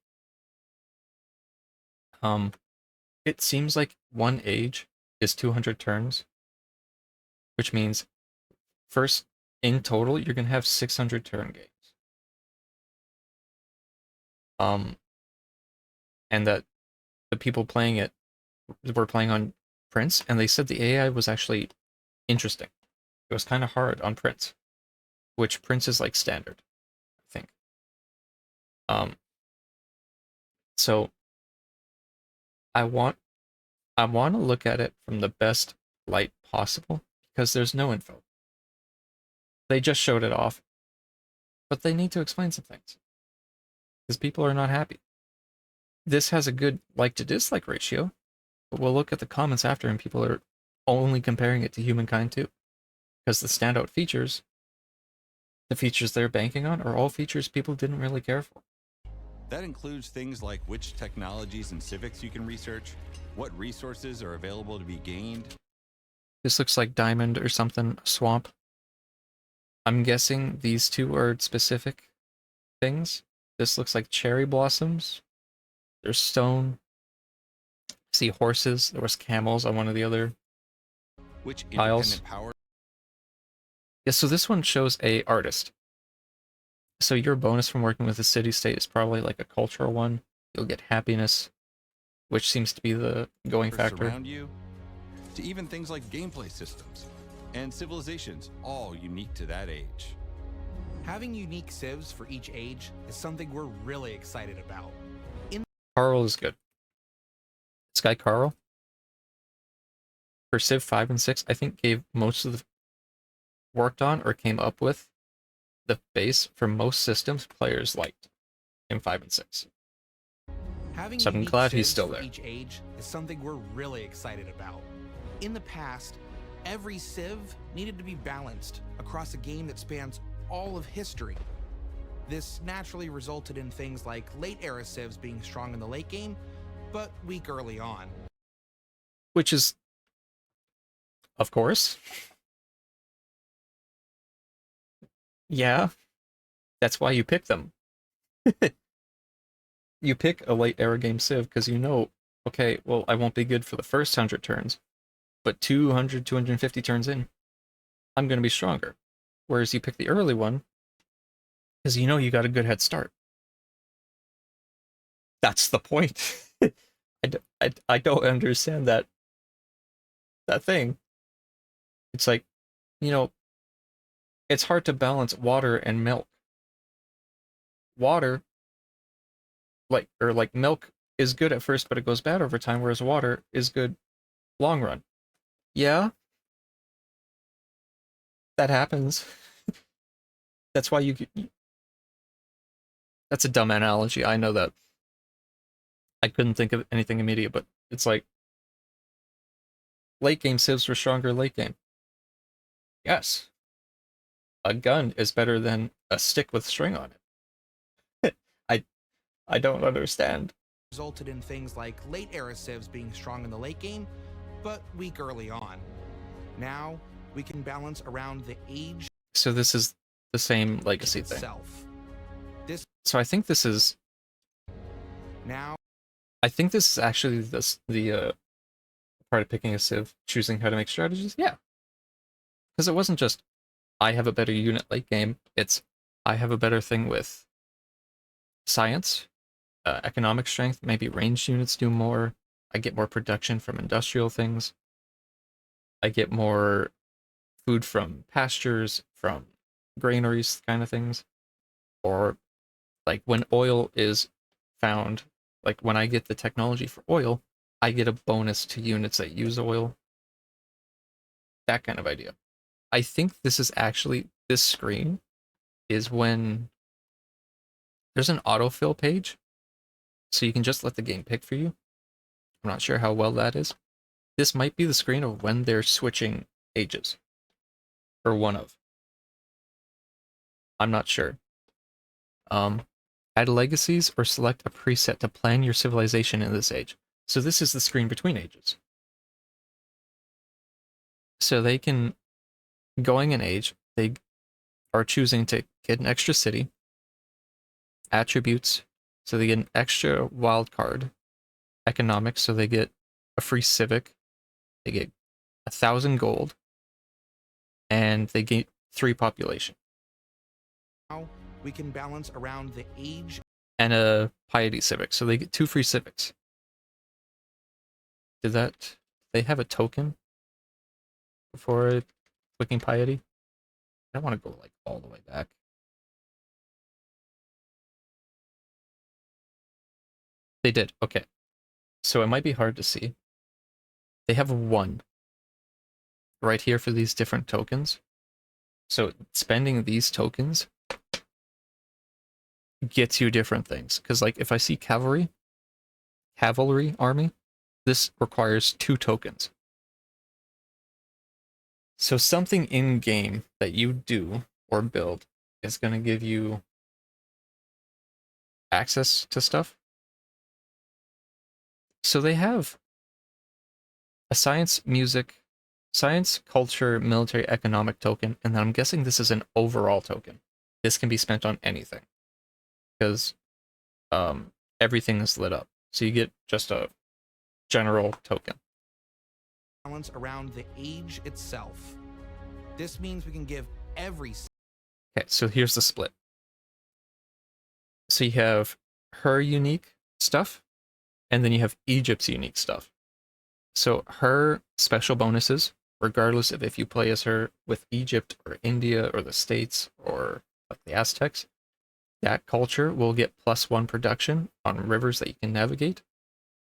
It seems like one age is 200 turns, which means first in total you're gonna have 600 turn games. And that the people playing it were playing on Prince, and they said the AI was actually interesting. It was kind of hard on Prince, which Prince is like standard, I think. So I want to look at it from the best light possible because there's no info. They just showed it off, but they need to explain some things because people are not happy. this has a good like to dislike ratio, but we'll look at the comments after and people are only comparing it to Humankind 2. Because the standout features, the features they're banking on, are all features people didn't really care for. That includes things like which technologies and civics you can research, what resources are available to be gained. This looks like diamond or something, swamp. I'm guessing these two are specific things. This looks like cherry blossoms. There's stone. See horses. There was camels on one of the other Which tiles. independent power? Yeah, so this one shows a artist. So your bonus from working with the city-state is probably like a cultural one. You'll get happiness, which seems to be the going factor. Around you, to even things like gameplay systems and civilizations, all unique to that age. Having unique civs for each age is something we're really excited about. Carl is good. This guy Carl, for Civ 5 and 6, I think gave most of the worked on or came up with the base for most systems players liked in 5 and 6. Having So I'm unique glad he's civs still for there. each age is something we're really excited about. In the past, every civ needed to be balanced across a game that spans all of history. This naturally resulted in things like late-era civs being strong in the late game, but weak early on. Which is, of course. Yeah, that's why you pick them. You pick a late era game Civ because you know, okay, well, I won't be good for the first 100 turns, but 200, 250 turns in, I'm going to be stronger. Whereas you pick the early one because you know you got a good head start. That's the point. I don't understand that thing. It's like, you know, it's hard to balance water and milk. Water, like milk is good at first, but it goes bad over time, whereas water is good long run. Yeah, that happens. That's why that's a dumb analogy. I know that. I couldn't think of anything immediate, but it's like late game civs were stronger late game. Yes. A gun is better than a stick with string on it. I don't understand. Resulted in things like late-era civs being strong in the late game, but weak early on. Now, we can balance around the age So this is the same legacy thing. itself. So I think this is Now, actually the part of picking a civ, choosing how to make strategies. Yeah. Because it wasn't just I have a better unit late game, it's I have a better thing with science, economic strength, maybe ranged units do more. I get more production from industrial things. I get more food from pastures, from granaries, kind of things. Or like when oil is found, like when I get the technology for oil, I get a bonus to units that use oil. That kind of idea. I think this is actually, this screen is when there's an autofill page, so you can just let the game pick for you. I'm not sure how well that is. This might be the screen of when they're switching ages. Or one of. I'm not sure. Add legacies or select a preset to plan your civilization in this age. So this is the screen between ages. So they can, going in age, they are choosing to get an extra city, attributes, so they get an extra wild card, economics, so they get a free civic, they get 1,000 gold, and they get 3 population. we can balance around the age And a piety civic, so they get 2 free civics. Did that, they have a token before clicking piety? I want to go like all the way back. They did, okay. So it might be hard to see. They have 1 right here for these different tokens. So spending these tokens gets you different things. Because like if I see cavalry, cavalry army, this requires 2 tokens. So something in game that you do or build is going to give you access to stuff. So they have a science, music, science, culture, military, economic token, and then I'm guessing this is an overall token. This can be spent on anything because everything is lit up. So you get just a general token. Balance around the age itself. This means we can give every Okay, so here's the split. So you have her unique stuff, and then you have Egypt's unique stuff. So her special bonuses, regardless of if you play as her with Egypt or India or the States or the Aztecs, that culture will get +1 production on rivers that you can navigate,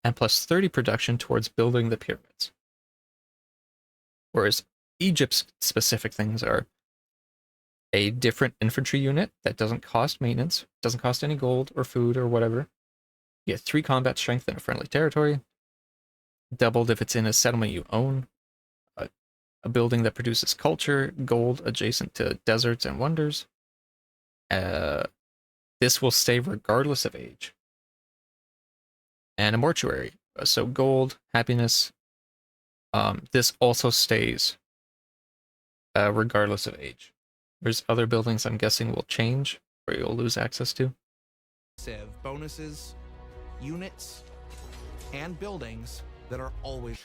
and +30 production towards building the pyramids. Whereas Egypt's specific things are a different infantry unit that doesn't cost maintenance, doesn't cost any gold or food or whatever. You get 3 combat strength in a friendly territory, doubled if it's in a settlement you own, a building that produces culture, gold adjacent to deserts and wonders. This will stay regardless of age. And a mortuary, so gold, happiness. This also stays regardless of age. There's other buildings I'm guessing will change, or you'll lose access to. Civ bonuses, units, and buildings that are always.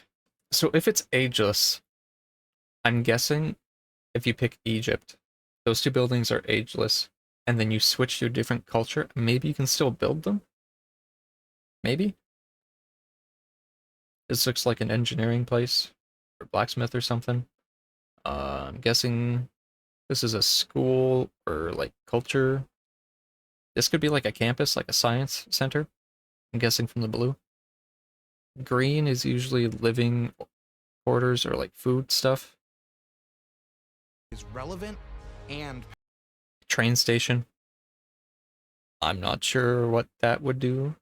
So if it's ageless, I'm guessing if you pick Egypt, those 2 buildings are ageless, and then you switch to a different culture, maybe you can still build them? Maybe? This looks like an engineering place, or blacksmith or something. I'm guessing this is a school or like culture. This could be like a campus, like a science center. I'm guessing from the blue. Green is usually living quarters or like food stuff. Is relevant and Train station. I'm not sure what that would do.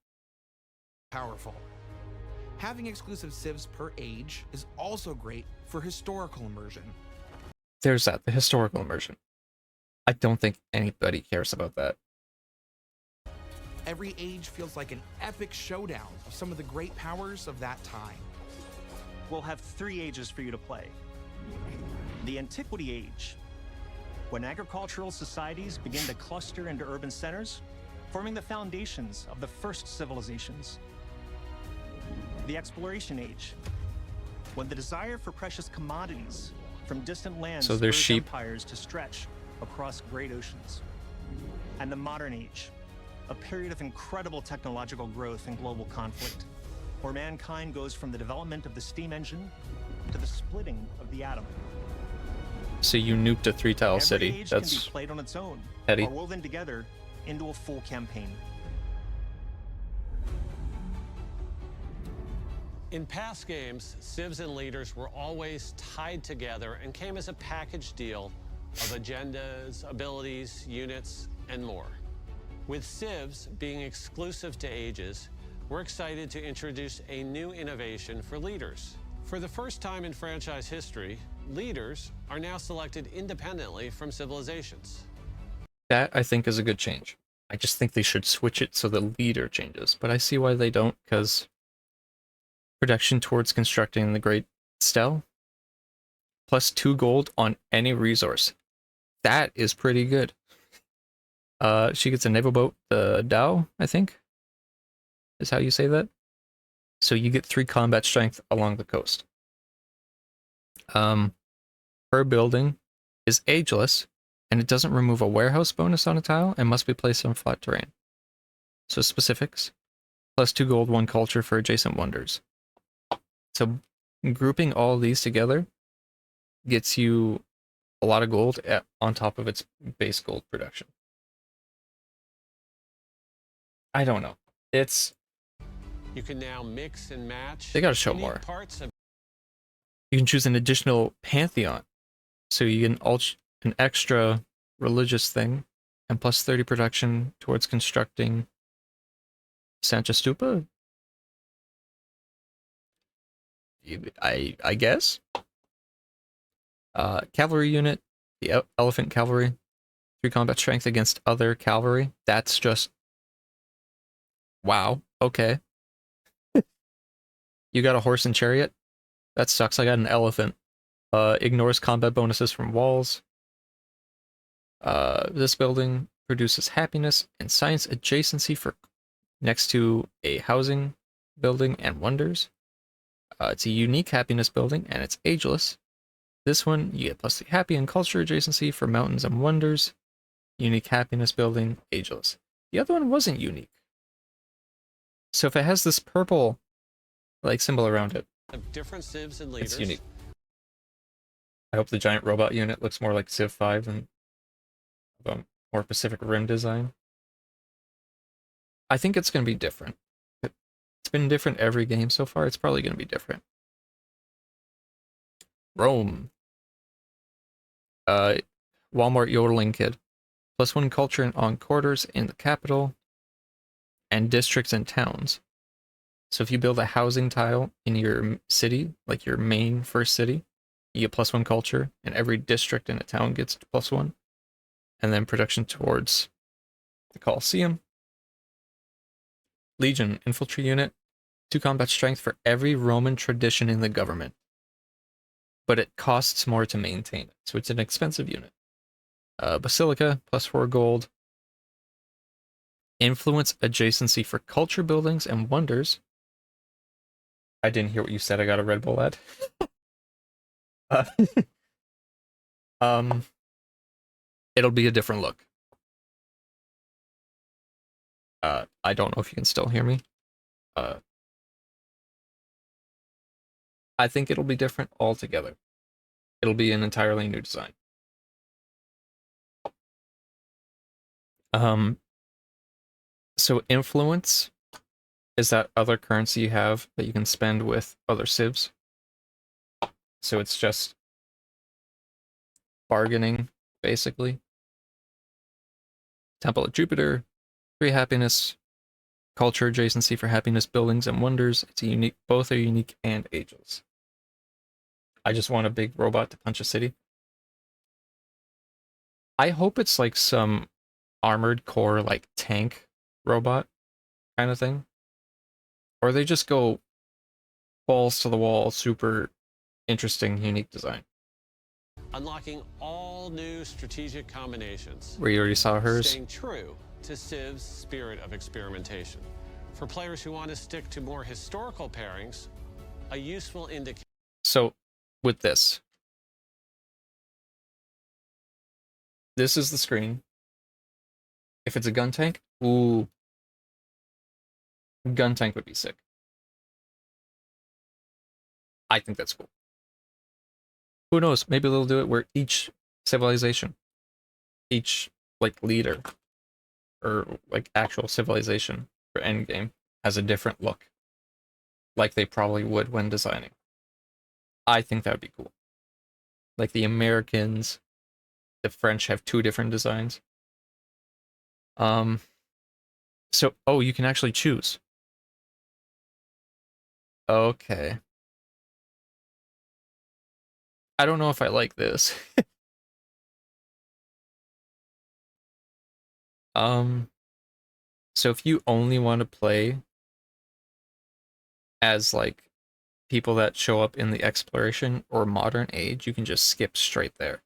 powerful. Having exclusive civs per age is also great for historical immersion. There's that, the historical immersion. I don't think anybody cares about that. Every age feels like an epic showdown of some of the great powers of that time. We'll have 3 ages for you to play. The Antiquity Age, when agricultural societies begin to cluster into urban centers, forming the foundations of the first civilizations. The Exploration Age, when the desire for precious commodities from distant lands So there's spurs sheep. empires to stretch across great oceans. And the Modern Age, a period of incredible technological growth and global conflict, where mankind goes from the development of the steam engine to the splitting of the atom. So you nuked a 3-tile Every city. age can be That's played on its own, heady. or woven together into a full campaign. In past games, civs and leaders were always tied together and came as a package deal of agendas, abilities, units, and more. With civs being exclusive to ages, we're excited to introduce a new innovation for leaders. For the first time in franchise history, leaders are now selected independently from civilizations. That, I think, is a good change. I just think they should switch it so the leader changes. But I see why they don't, because production towards constructing the Great Stele, +2 gold on any resource. That is pretty good. She gets a naval boat, the Dao, I think, is how you say that. So you get 3 combat strength along the coast. Her building is ageless, and it doesn't remove a warehouse bonus on a tile and must be placed on flat terrain. So specifics, +2 gold, 1 culture for adjacent wonders. So grouping all these together gets you a lot of gold on top of its base gold production. I don't know. It's... You can now mix and match. They gotta show unique more. Parts of You can choose an additional pantheon. So you get an extra religious thing, and +30 production towards constructing Sancha Stupa? I guess. Cavalry unit, the elephant cavalry, 3 combat strength against other cavalry. That's just wow. Okay. You got a horse and chariot? That sucks. I got an elephant. Ignores combat bonuses from walls. This building produces happiness and science adjacency for next to a housing building and wonders. It's a unique happiness building and it's ageless. This one, you get +3 happy and culture adjacency for mountains and wonders. Unique happiness building, ageless. The other one wasn't unique. So if it has this purple like symbol around it, Of different civs and leaders. it's unique. I hope the giant robot unit looks more like Civ 5 than a more Pacific Rim design. I think it's going to be different. It's been different every game so far. It's probably going to be different. Rome. Walmart yodeling kid. +1 culture on quarters in the capital and districts and towns. So if you build a housing tile in your city, like your main first city, you get +1 culture, and every district in a town gets +1. And then production towards the Colosseum. Legion, infantry unit, 2 combat strength for every Roman tradition in the government. But it costs more to maintain it, so it's an expensive unit. Basilica, +4 gold. Influence adjacency for culture buildings and wonders. I didn't hear what you said. I got a Red Bull ad. It'll be a different look. I don't know if you can still hear me. I think it'll be different altogether. It'll be an entirely new design. So influence is that other currency you have that you can spend with other civs. So it's just bargaining, basically. Temple of Jupiter, 3 happiness, culture adjacency for happiness buildings and wonders. It's a unique, both are unique and ageless. I just want a big robot to punch a city. I hope it's like some armored core, like tank robot kind of thing. Or they just go balls to the wall, super interesting, unique design. Unlocking all new strategic combinations. Where you already saw hers. Staying true to Civ's spirit of experimentation. For players who want to stick to more historical pairings, a useful indicator. So, with this is the screen. If it's a gun tank, ooh, gun tank would be sick. I think that's cool. Who knows? Maybe they'll do it where each civilization, each like leader, or like actual civilization for endgame has a different look, like they probably would when designing. I think that would be cool. Like the Americans, the French have 2 different designs. So, oh, you can actually choose. Okay. I don't know if I like this. So if you only want to play as like people that show up in the exploration or modern age, you can just skip straight there.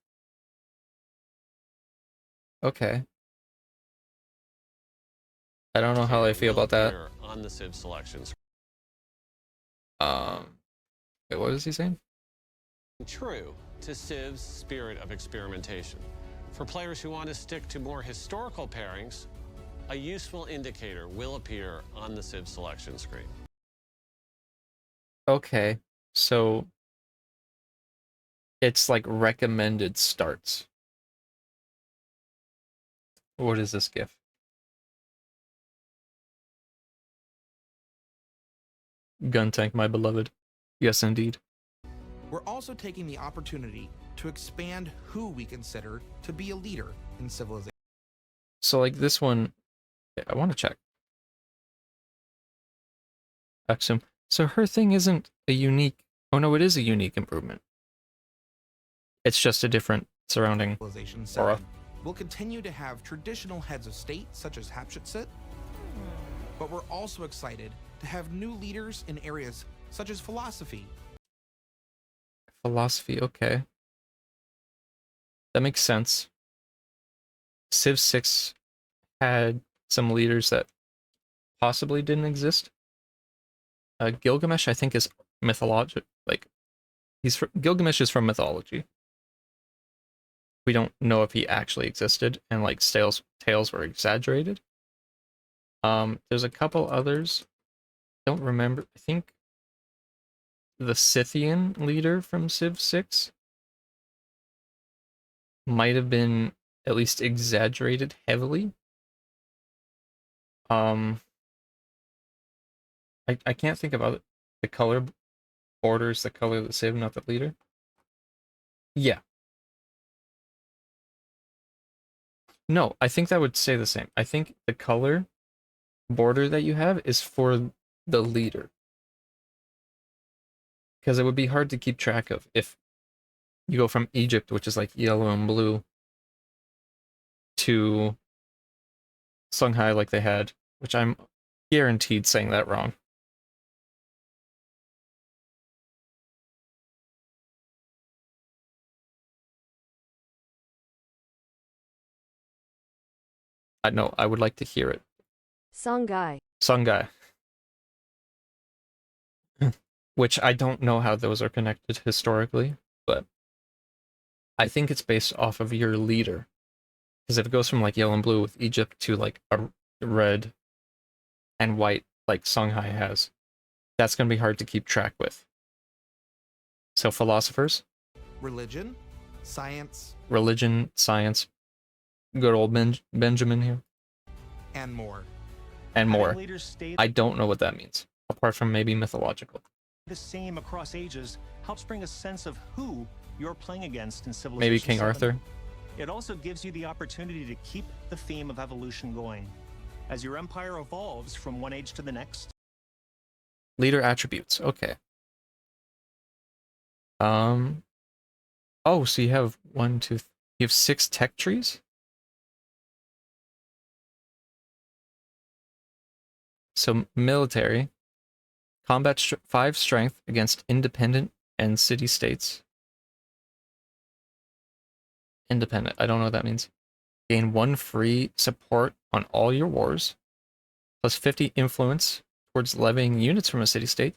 Okay. I don't know how I feel about that. On the Civ selections. Wait, what was he saying? True to Civ's spirit of experimentation. For players who want to stick to more historical pairings, a useful indicator will appear on the Civ selection screen. Okay, so it's like recommended starts. What is this GIF? Gun tank, my beloved. Yes, indeed. We're also taking the opportunity to expand who we consider to be a leader in civilization. So like this one, I want to check. Axum. So her thing isn't a unique. Oh no, it is a unique improvement. It's just a different surrounding Civilization aura. 7 will continue to have traditional heads of state such as Hatshepsut, but we're also excited to have new leaders in areas such as philosophy. Philosophy, okay. That makes sense. Civ 6 had some leaders that possibly didn't exist. Gilgamesh, I think, is mythologic. Like, Gilgamesh is from mythology. We don't know if he actually existed, and like tales were exaggerated. There's a couple others. Don't remember. I think the Scythian leader from Civ 6 might have been at least exaggerated heavily. I can't think of other the color borders, the color of the Civ, not the leader. Yeah. No, I think that would stay the same. I think the color border that you have is for the leader. Because it would be hard to keep track of if you go from Egypt, which is like yellow and blue, to Songhai like they had, which I'm guaranteed saying that wrong. I know, I would like to hear it. Songhai. Songhai. Which I don't know how those are connected historically, but I think it's based off of your leader. Because if it goes from like yellow and blue with Egypt to like a red and white like Songhai has, that's going to be hard to keep track with. So philosophers, Religion, science, religion, science, good old Benjamin here, and more. and more. Having leaders stay I don't know what that means, apart from maybe mythological. the same across ages helps bring a sense of who you're playing against in Civilization Maybe King 7. Arthur. It also gives you the opportunity to keep the theme of evolution going. As your empire evolves from one age to the next, Leader attributes. Okay. Oh, so you have you have 6 tech trees? So military, combat 5 strength against independent and city states. Independent, I don't know what that means. Gain 1 free support on all your wars, plus 50 influence towards levying units from a city state.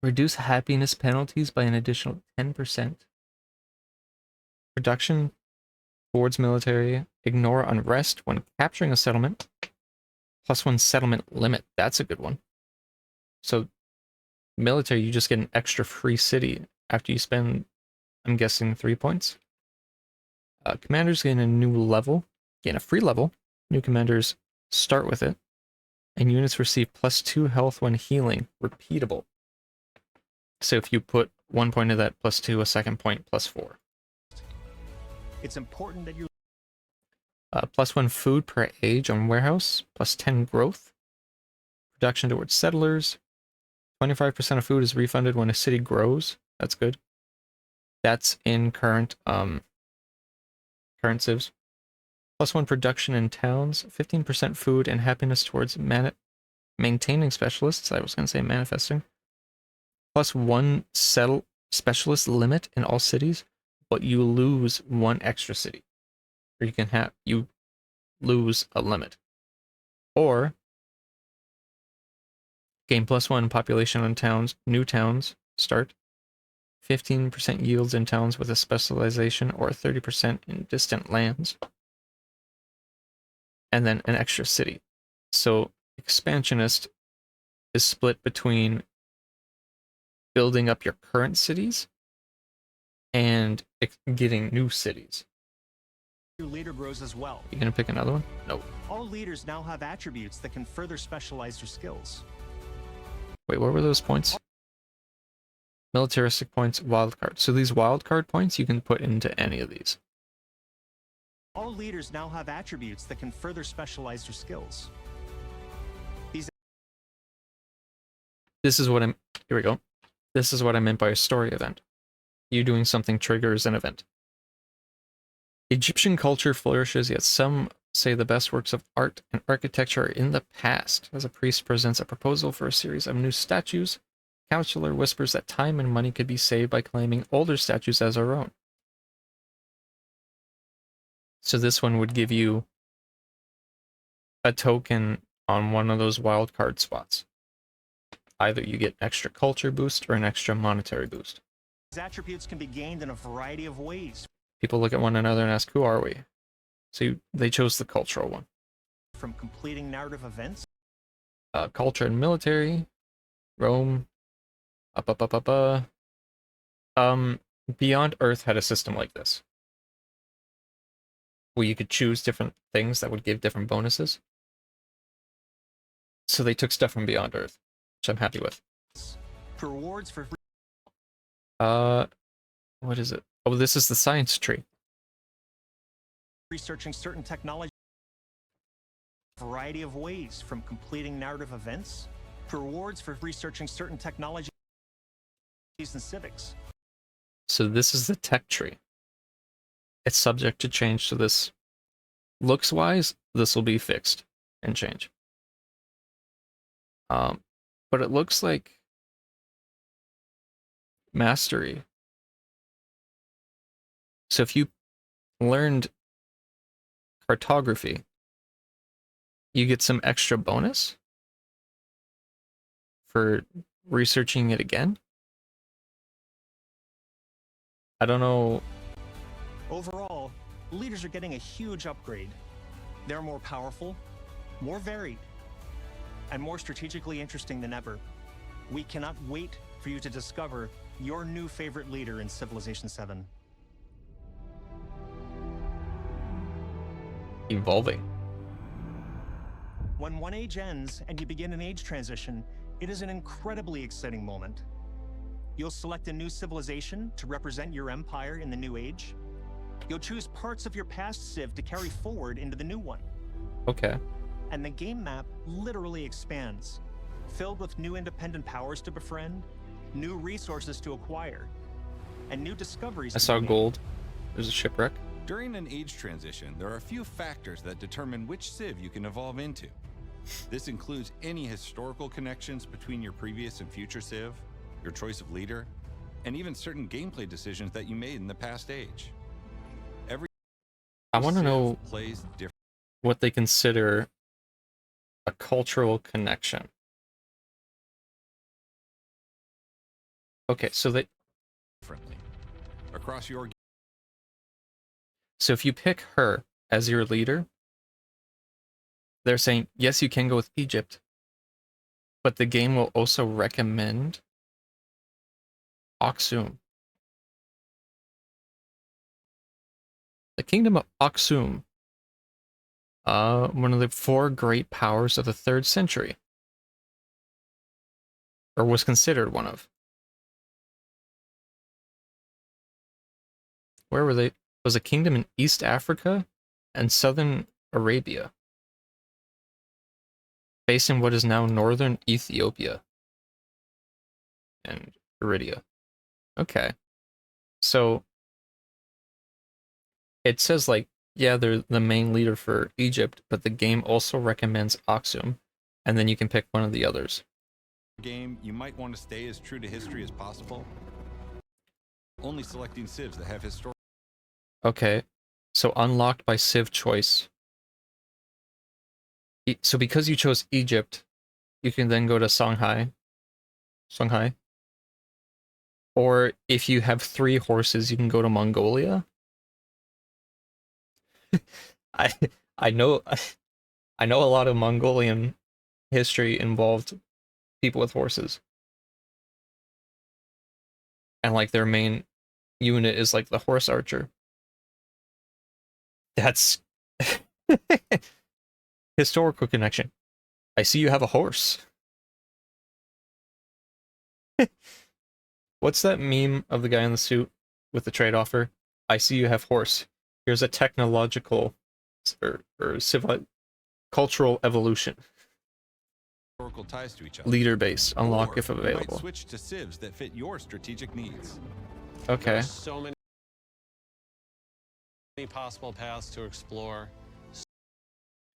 Reduce happiness penalties by an additional 10%. Reduction towards military. Ignore unrest when capturing a settlement. +1 settlement limit. That's a good one. So military, you just get an extra free city after you spend, I'm guessing, 3 points. Commanders gain a new level. Gain a free level. New commanders start with it. And units receive +2 health when healing. Repeatable. So if you put 1 point of that +2, a second point +4. it's important that you +1 food per age on warehouse, +10 growth. Production towards settlers. 25% of food is refunded when a city grows. That's good. That's in current civs. +1 production in towns. 15% food and happiness towards maintaining specialists. I was going to say manifesting. +1 specialist limit in all cities, but you lose 1 extra city. Or you lose a limit. Or gain +1 population on towns, new towns start. 15% yields in towns with a specialization, or 30% in distant lands. And then an extra city. So expansionist is split between building up your current cities and getting new cities. your leader grows as well. You gonna pick another one? No. All leaders now have attributes that can further specialize their skills. Wait, what were those points? Militaristic points, wildcard. So these wildcard points you can put into any of these. All leaders now have attributes that can further specialize their skills. This is what I'm... Here we go. This is what I meant by a story event. You doing something triggers an event. Egyptian culture flourishes, yet some say the best works of art and architecture are in the past. As a priest presents a proposal for a series of new statues, counselor whispers that time and money could be saved by claiming older statues as our own. So this one would give you a token on one of those wildcard spots. Either you get extra culture boost or an extra monetary boost. These attributes can be gained in a variety of ways. People look at one another and ask, who are we? So they chose the cultural one. From completing narrative events. Culture and military. Rome. Beyond Earth had a system like this, where you could choose different things that would give different bonuses. So they took stuff from Beyond Earth, which I'm happy with. Rewards for what is it? Oh, this is the science tree. researching certain technology. A variety of ways, from completing narrative events to rewards for researching certain technologies and civics. So this is the tech tree. It's subject to change, so this, looks-wise, this will be fixed and change. But it looks like mastery. So if you learned cartography, you get some extra bonus for researching it again. I don't know. Overall, leaders are getting a huge upgrade. They're more powerful, more varied, and more strategically interesting than ever. We cannot wait for you to discover your new favorite leader in Civilization 7. Evolving. When one age ends and you begin an age transition, it is an incredibly exciting moment. You'll select a new civilization to represent your empire in the new age. You'll choose parts of your past civ to carry forward into the new one. Okay. And the game map literally expands, filled with new independent powers to befriend, new resources to acquire, and new discoveries. I saw gold. There's a shipwreck. During an age transition, there are a few factors that determine which civ you can evolve into. This includes any historical connections between your previous and future civ, your choice of leader, and even certain gameplay decisions that you made in the past age. Every I want to civ know plays what they consider a cultural connection. Okay, so differently across your. So if you pick her as your leader, they're saying, yes, you can go with Egypt, but the game will also recommend Aksum. The Kingdom of Aksum, one of the 4 great powers of the 3rd century, or was considered one of. Where were they? Was a kingdom in East Africa and Southern Arabia, based in what is now northern Ethiopia and Eritrea. Okay. So it says, like, yeah, they're the main leader for Egypt, but the game also recommends Aksum, and then you can pick one of the others. Game, you might want to stay as true to history as possible. Only selecting civs that have historical. Okay. So unlocked by Civ choice. So because you chose Egypt, you can then go to Songhai. Or if you have 3 horses, you can go to Mongolia. I know a lot of Mongolian history involved people with horses. And like their main unit is like the horse archer. That's historical connection. I see you have a horse. What's that meme of the guy in the suit with the trade offer? I see you have horse. Here's a technological or civil cultural evolution. historical ties to each other. Leader base. Unlock Or if you might available. switch to civs that fit your strategic needs. There Okay. are so many possible paths to explore.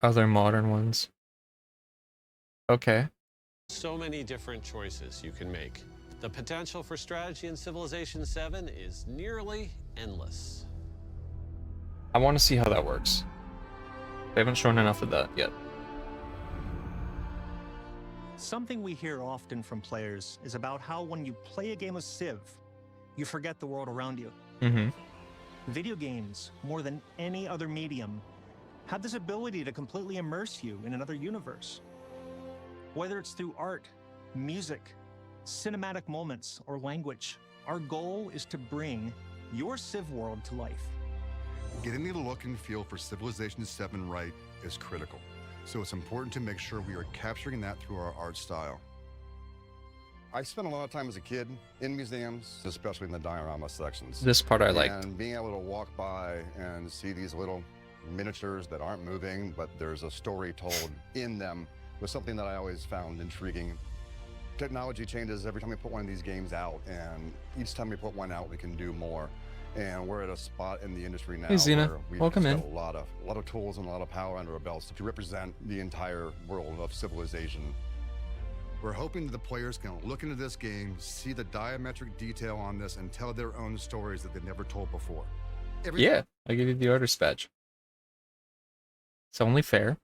Other modern ones. Okay. So many different choices you can make. The potential for strategy in Civilization 7 is nearly endless. I want to see how that works. They haven't shown enough of that yet. Something we hear often from players is about how when you play a game of Civ, you forget the world around you. Mm-hmm. Video games, more than any other medium, have this ability to completely immerse you in another universe. Whether it's through art, music, cinematic moments, or language, our goal is to bring your Civ world to life. Getting the look and feel for Civilization 7 right is critical, so it's important to make sure we are capturing that through our art style. I spent a lot of time as a kid in museums, especially in the diorama sections. This part I liked. And being able to walk by and see these little miniatures that aren't moving, but there's a story told in them, was something that I always found intriguing. Technology changes every time we put one of these games out, and each time we put one out, we can do more. And we're at a spot in the industry now Hey, Xena. where we've Welcome just in. got a lot of tools and a lot of power under our belts to represent the entire world of Civilization. We're hoping that the players can look into this game, see the diametric detail on this, and tell their own stories that they've never told before. Yeah, I give you the artist badge. It's only fair,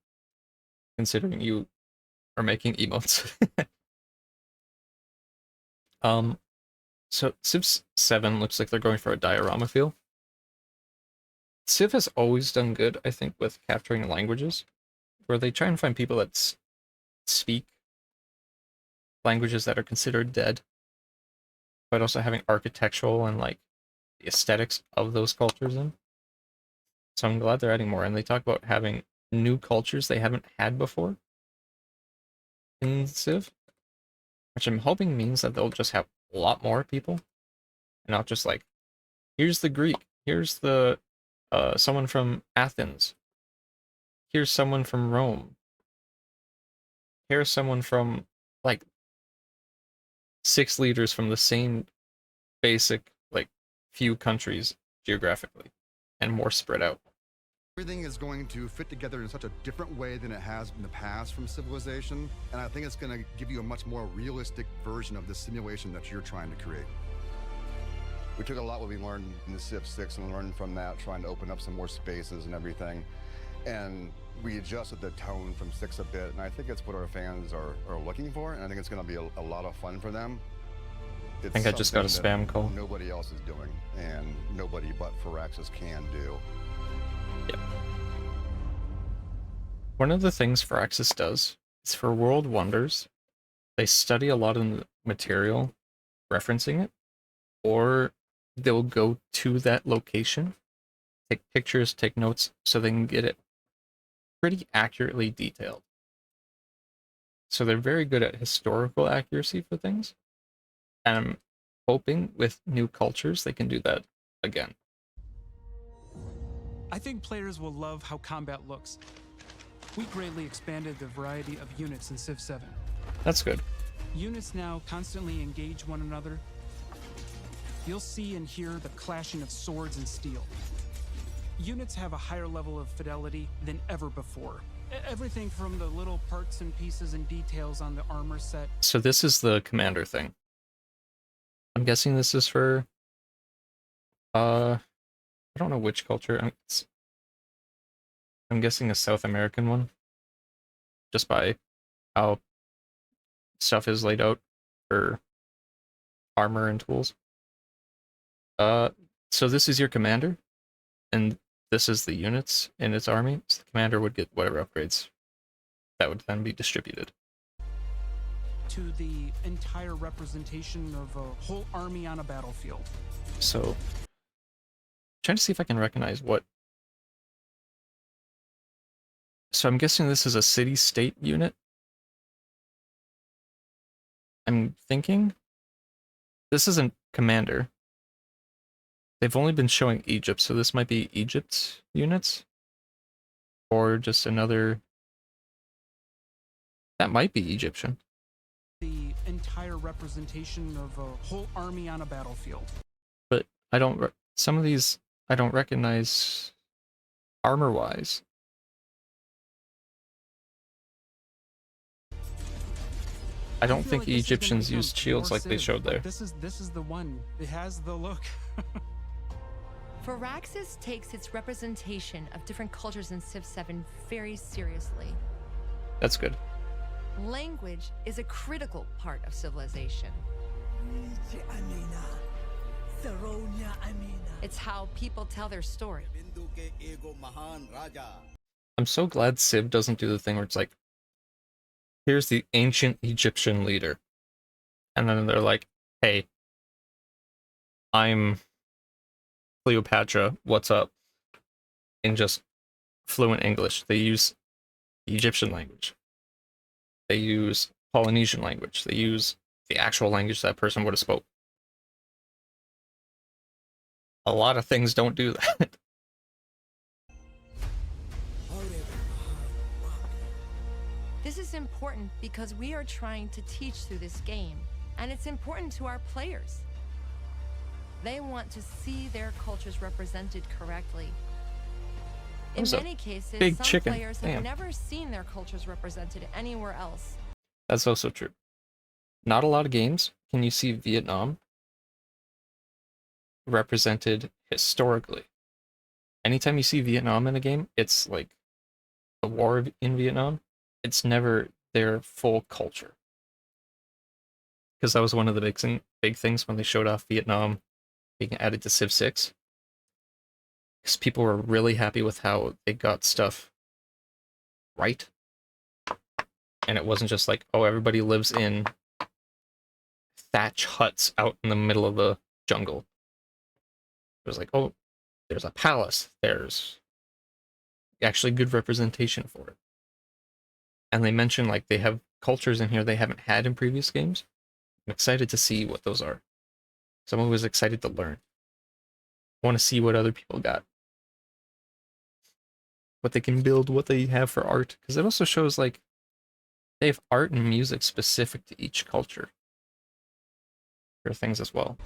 considering you are making emotes. So Civ 7 looks like they're going for a diorama feel. Civ has always done good, I think, with capturing languages, where they try and find people that speak languages that are considered dead, but also having architectural and like the aesthetics of those cultures in. So I'm glad they're adding more, and they talk about having new cultures they haven't had before in Civ, which I'm hoping means that they'll just have a lot more people, and not just like, here's the Greek, here's the someone from Athens, here's someone from Rome, here's someone from like 6 leaders from the same basic like few countries geographically, and more spread out. Everything is going to fit together in such a different way than it has in the past from Civilization, and I think it's going to give you a much more realistic version of the simulation that you're trying to create. We took a lot what we learned in the Civ 6 and learned from that, trying to open up some more spaces and everything, and we adjusted the tone from 6 a bit, and I think it's what our fans are looking for, and I think it's going to be a lot of fun for them. I think I just got a something spam call. nobody else is doing, and nobody but Firaxis can do. Yep. One of the things Firaxis does is for World Wonders, they study a lot of the material referencing it, or they'll go to that location, take pictures, take notes, so they can get it pretty accurately detailed. So they're very good at historical accuracy for things, and I'm hoping with new cultures they can do that again. I think players will love how combat looks. We greatly expanded the variety of units in Civ 7. That's good. Units now constantly engage one another. You'll see and hear the clashing of swords and steel. Units have a higher level of fidelity than ever before. Everything from the little parts and pieces and details on the armor set. So this is the commander thing. I'm guessing this is for I don't know which culture. I'm guessing a South American one, just by how stuff is laid out for armor and tools. So this is your commander, and this is the units in its army. So the commander would get whatever upgrades that would then be distributed To the entire representation of a whole army on a battlefield. So, trying to see if I can recognize what. So I'm guessing this is a city-state unit. I'm thinking this isn't commander. They've only been showing Egypt, so this might be Egypt's units, or just another That might be Egyptian. The entire representation of a whole army on a battlefield. But I don't. Some of these I don't recognize armor-wise. I don't feel think like this is gonna Egyptians become used shields more like they Civ. showed there. This is the one. It has the look. Firaxis takes its representation of different cultures in Civ 7 very seriously. That's good. Language is a critical part of civilization. It's how people tell their story. I'm so glad Civ doesn't do the thing where it's like, here's the ancient Egyptian leader. And then they're like, hey, I'm Cleopatra, what's up? In just fluent English. They use Egyptian language. They use Polynesian language. They use the actual language that person would have spoke. A lot of things don't do that. This is important because we are trying to teach through this game, and it's important to our players. They want to see their cultures represented correctly. In That was a many cases, big some chicken. players have Damn. never seen their cultures represented anywhere else. That's also true. Not a lot of games can you see Vietnam represented historically. Anytime you see Vietnam in a game, it's like the war in Vietnam. It's never their full culture. Because that was one of the big things when they showed off Vietnam being added to Civ 6. Because people were really happy with how they got stuff right. And it wasn't just like, oh, everybody lives in thatch huts out in the middle of the jungle. It was like, oh, there's a palace. There's actually good representation for it. And they mentioned like they have cultures in here they haven't had in previous games. I'm excited to see what those are. Someone was excited to learn. I want to see what other people got. What they can build, what they have for art. Because it also shows like they have art and music specific to each culture. For things as well.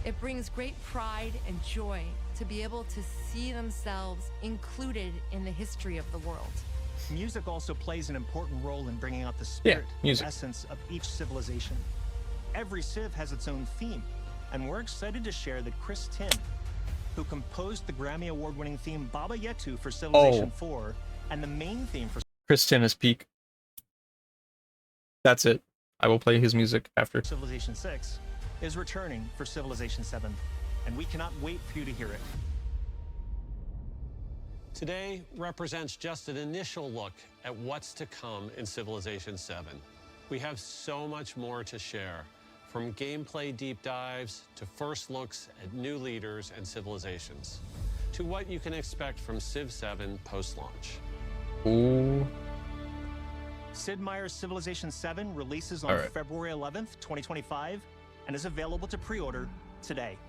It brings great pride and joy to be able to see themselves included in the history of the world. Music also plays an important role in bringing out the spirit and essence of each civilization. Every Civ has its own theme, and we're excited to share that Chris Tin, who composed the Grammy Award-winning theme Baba Yetu for Civilization 4, and the main theme for Chris Tin is peak. That's it. I will play his music after. Civilization 6, is returning for Civilization 7, and we cannot wait for you to hear it. Today represents just an initial look at what's to come in Civilization 7. We have so much more to share, from gameplay deep dives to first looks at new leaders and civilizations, to what you can expect from Civ 7 post-launch. Ooh. Sid Meier's Civilization 7 releases on February 11th, 2025, and is available to pre-order today.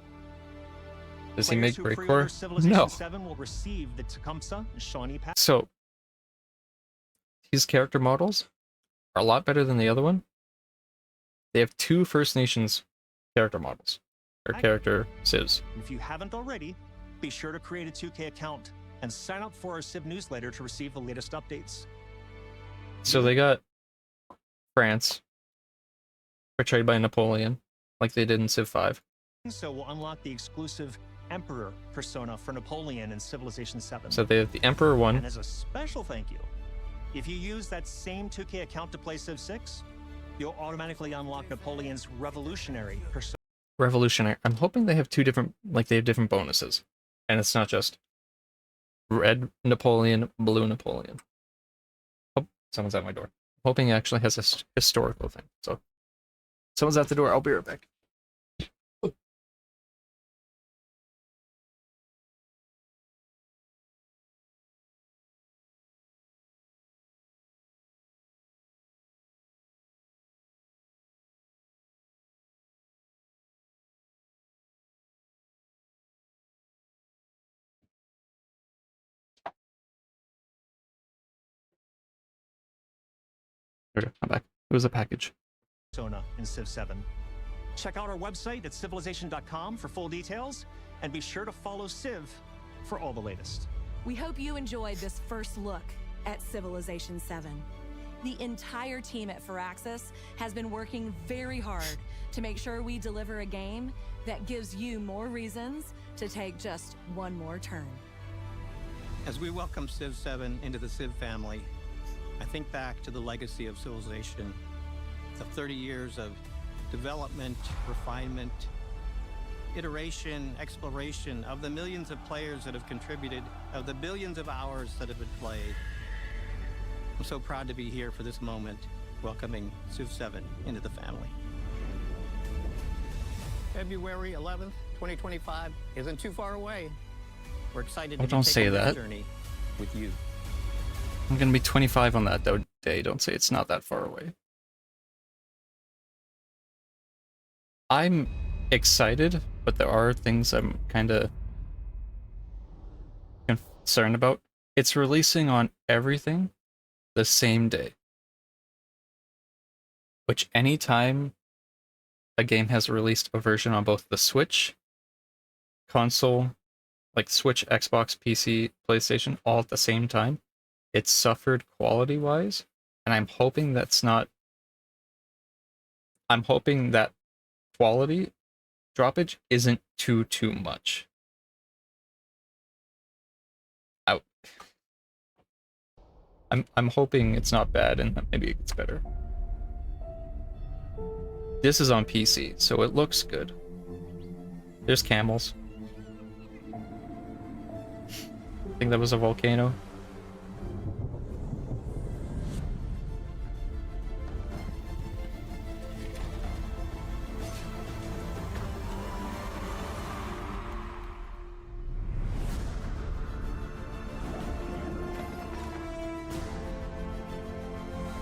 Does he make Players who breakcore? pre-order Civilization No. 7 will receive the Tecumseh and Shawnee pack. So, his character models are a lot better than the other one. They have 2 First Nations character models, or character civs. If you haven't already, be sure to create a 2K account and sign up for our Civ newsletter to receive the latest updates. So they got France, portrayed by Napoleon, like they did in Civ 5. So we'll unlock the exclusive Emperor persona for Napoleon in Civilization 7. So they have the Emperor one. And as a special thank you, if you use that same 2K account to play Civ 6, you'll automatically unlock Napoleon's revolutionary persona. Revolutionary. I'm hoping they have 2 different, like they have different bonuses. And it's not just red Napoleon, blue Napoleon. Oh, someone's at my door. I'm hoping it actually has a historical thing. So, someone's at the door. I'll be right back. Okay, I'm back. It was a package. Persona in Civ 7. Check out our website at civilization.com for full details, and be sure to follow Civ for all the latest. We hope you enjoyed this first look at Civilization 7. The entire team at Firaxis has been working very hard to make sure we deliver a game that gives you more reasons to take just one more turn. As we welcome Civ 7 into the Civ family, I think back to the legacy of Civilization, of 30 years of development, refinement, iteration, exploration, of the millions of players that have contributed, of the billions of hours that have been played. I'm so proud to be here for this moment, welcoming Civ 7 into the family. February 11th, 2025 isn't too far away. We're excited to be don't say taking this that. journey with you. I'm gonna be 25 on that day. Don't say it's not that far away. I'm excited, but there are things I'm kind of concerned about. It's releasing on everything the same day. Which anytime a game has released a version on both the Switch, console, like Switch, Xbox, PC, PlayStation, all at the same time, it's suffered quality-wise, and I'm hoping that's not... I'm hoping that quality droppage isn't too much. I'm hoping it's not bad and that maybe it gets better. This is on PC, so it looks good. There's camels. I think that was a volcano.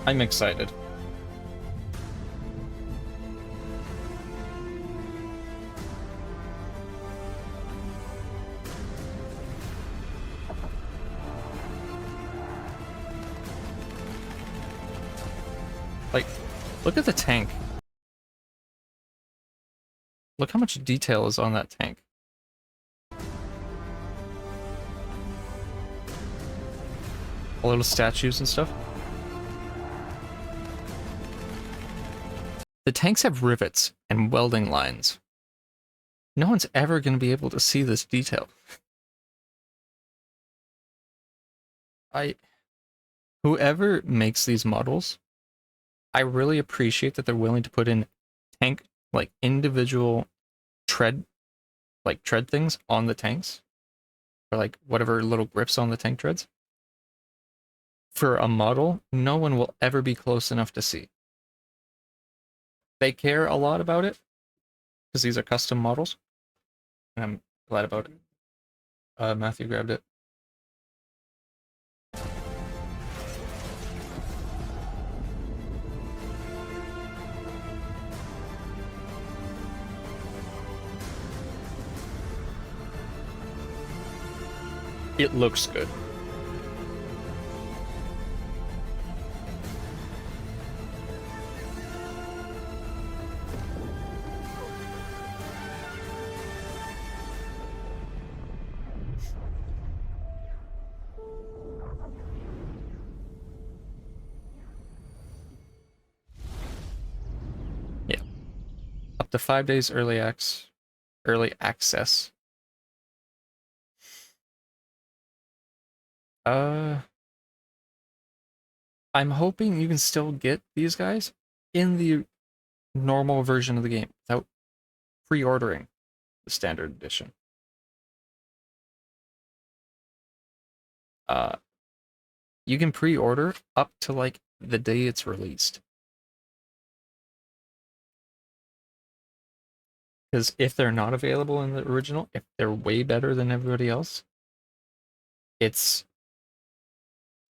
I'm excited. Like, look at the tank. Look how much detail is on that tank. All little statues and stuff. The tanks have rivets and welding lines. No one's ever going to be able to see this detail. Whoever makes these models, I really appreciate that they're willing to put in tank, like individual tread things on the tanks, or like whatever little grips on the tank treads. For a model, no one will ever be close enough to see. They care a lot about it, because these are custom models, and I'm glad about it. Matthew grabbed it. It looks good. Yeah. Up to 5 days early access. I'm hoping you can still get these guys in the normal version of the game without pre-ordering the standard edition. You can pre-order up to like the day it's released. Because if they're not available in the original, if they're way better than everybody else, it's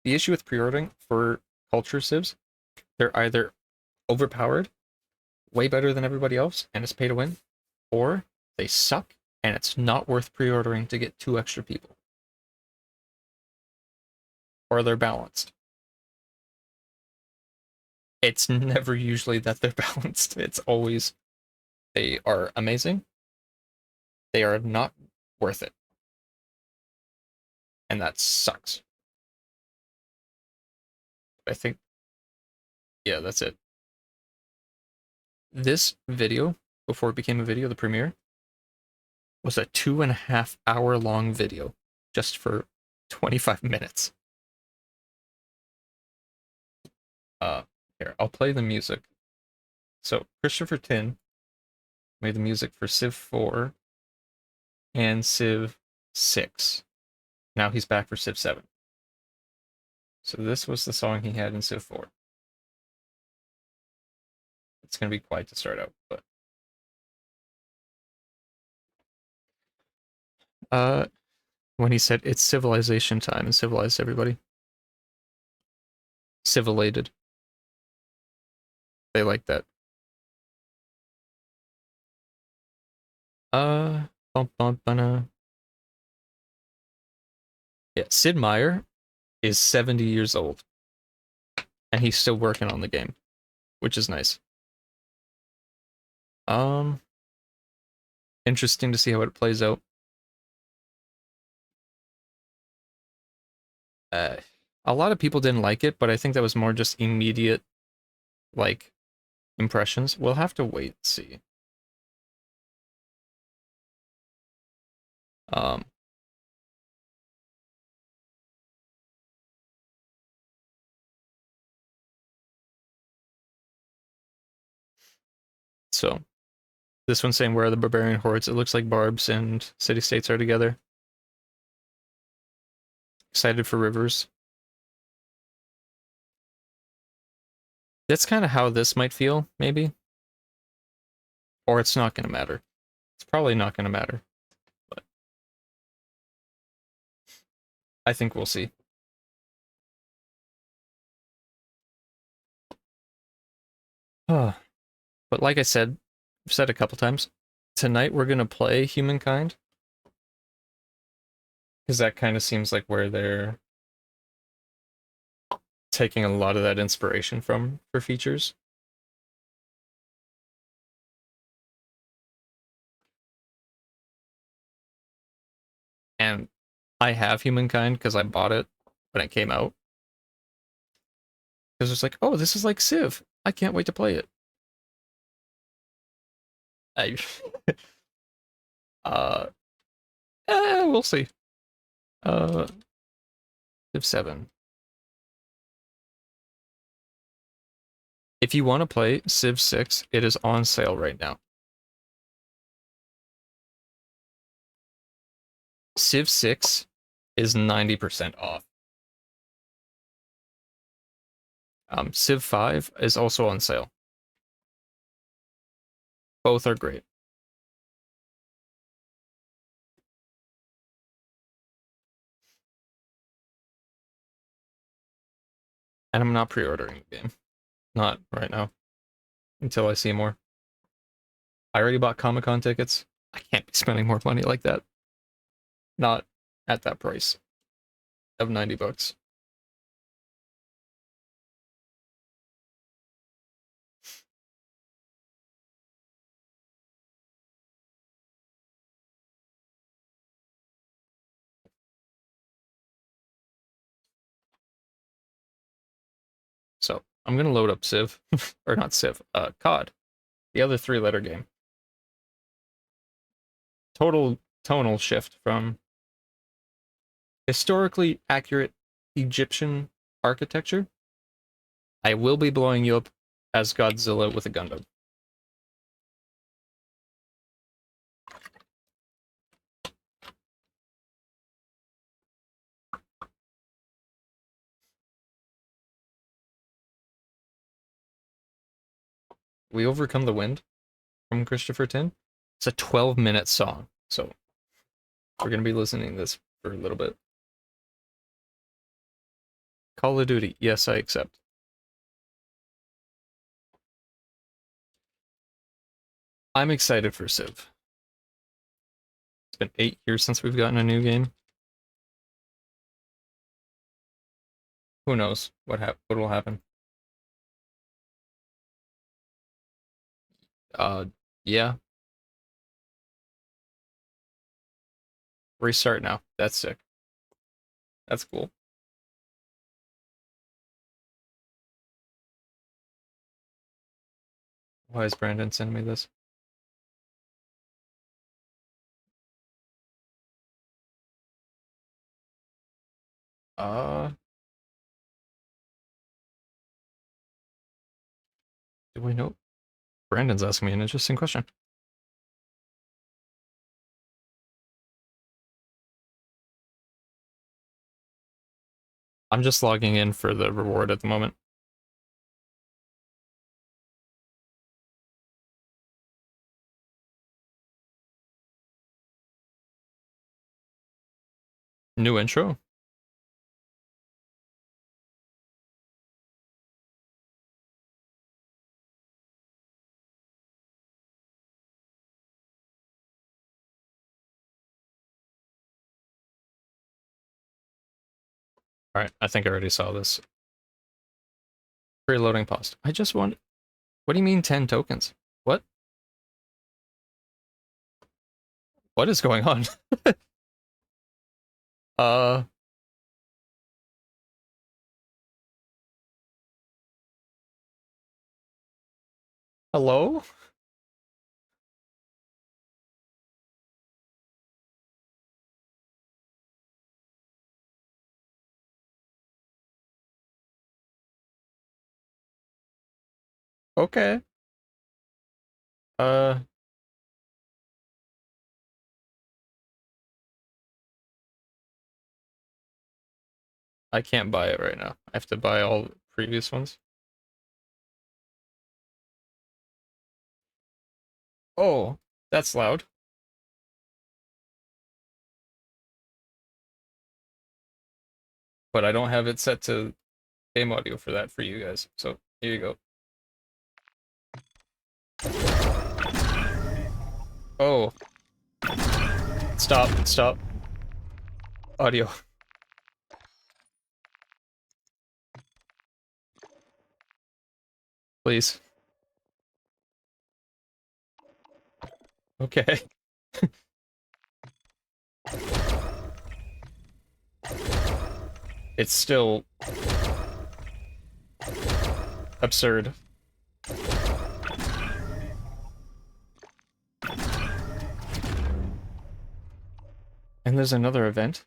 the issue with pre-ordering for culture civs. They're either overpowered, way better than everybody else, and it's pay to win, or they suck and it's not worth pre-ordering to get 2 extra people. Or they're balanced. it's never usually that they're balanced. It's always they are amazing. They are not worth it. And that sucks. I think, yeah, that's it. This video, before it became a video, the premiere, was a 2.5 hour long video just for 25 minutes. Here, I'll play the music. So, Christopher Tin made the music for Civ 4 and Civ 6. Now he's back for Civ 7. So this was the song he had in Civ 4. It's going to be quiet to start out, but... when he said, it's civilization time, and civilized everybody. Civilated. They like that. Bum, bum, ba-na. Yeah, Sid Meier is 70 years old. And he's still working on the game, which is nice. Interesting to see how it plays out. A lot of people didn't like it, but I think that was more just immediate, like, impressions. We'll have to wait and see. So, this one's saying, where are the barbarian hordes? It looks like Barbs and city-states are together. Excited for Rivers. That's kind of how this might feel, maybe. Or it's not going to matter. It's probably not going to matter. But I think we'll see. But like I said, I've said a couple times, tonight we're going to play Humankind. Because that kind of seems like where they're taking a lot of that inspiration from for features. And I have Humankind because I bought it when it came out. Because it's like, oh, this is like Civ. I can't wait to play it. We'll see. Civ 7. If you want to play Civ 6, it is on sale right now. Civ 6 is 90% off. Civ 5 is also on sale. Both are great. And I'm not pre-ordering the game. Not right now. Until I see more. I already bought Comic-Con tickets. I can't be spending more money like that. Not at that price of $90. So I'm gonna load up Civ, or not Civ, COD, the other 3-letter game. Total tonal shift from historically accurate Egyptian architecture. I will be blowing you up as Godzilla with a Gundam. We Overcome the Wind from Christopher Tin. It's a 12-minute song, so we're going to be listening to this for a little bit. Call of Duty, yes, I accept. I'm excited for Civ. It's been 8 years since we've gotten a new game. Who knows what will happen. Yeah. Restart now. That's sick. That's cool. Why is Brandon sending me this? Uh, do we know? Brandon's asking me an interesting question. I'm just logging in for the reward at the moment. New intro? Alright, I think I already saw this. Preloading paused. I just want... What do you mean 10 tokens? What? What is going on? uh... Hello? Okay. Uh... I can't buy it right now. I have to buy all the previous ones. Oh, that's loud. But I don't have it set to game audio for that for you guys. So here you go. Oh. Stop, stop. Audio. Please. Okay. It's still absurd. And there's another event.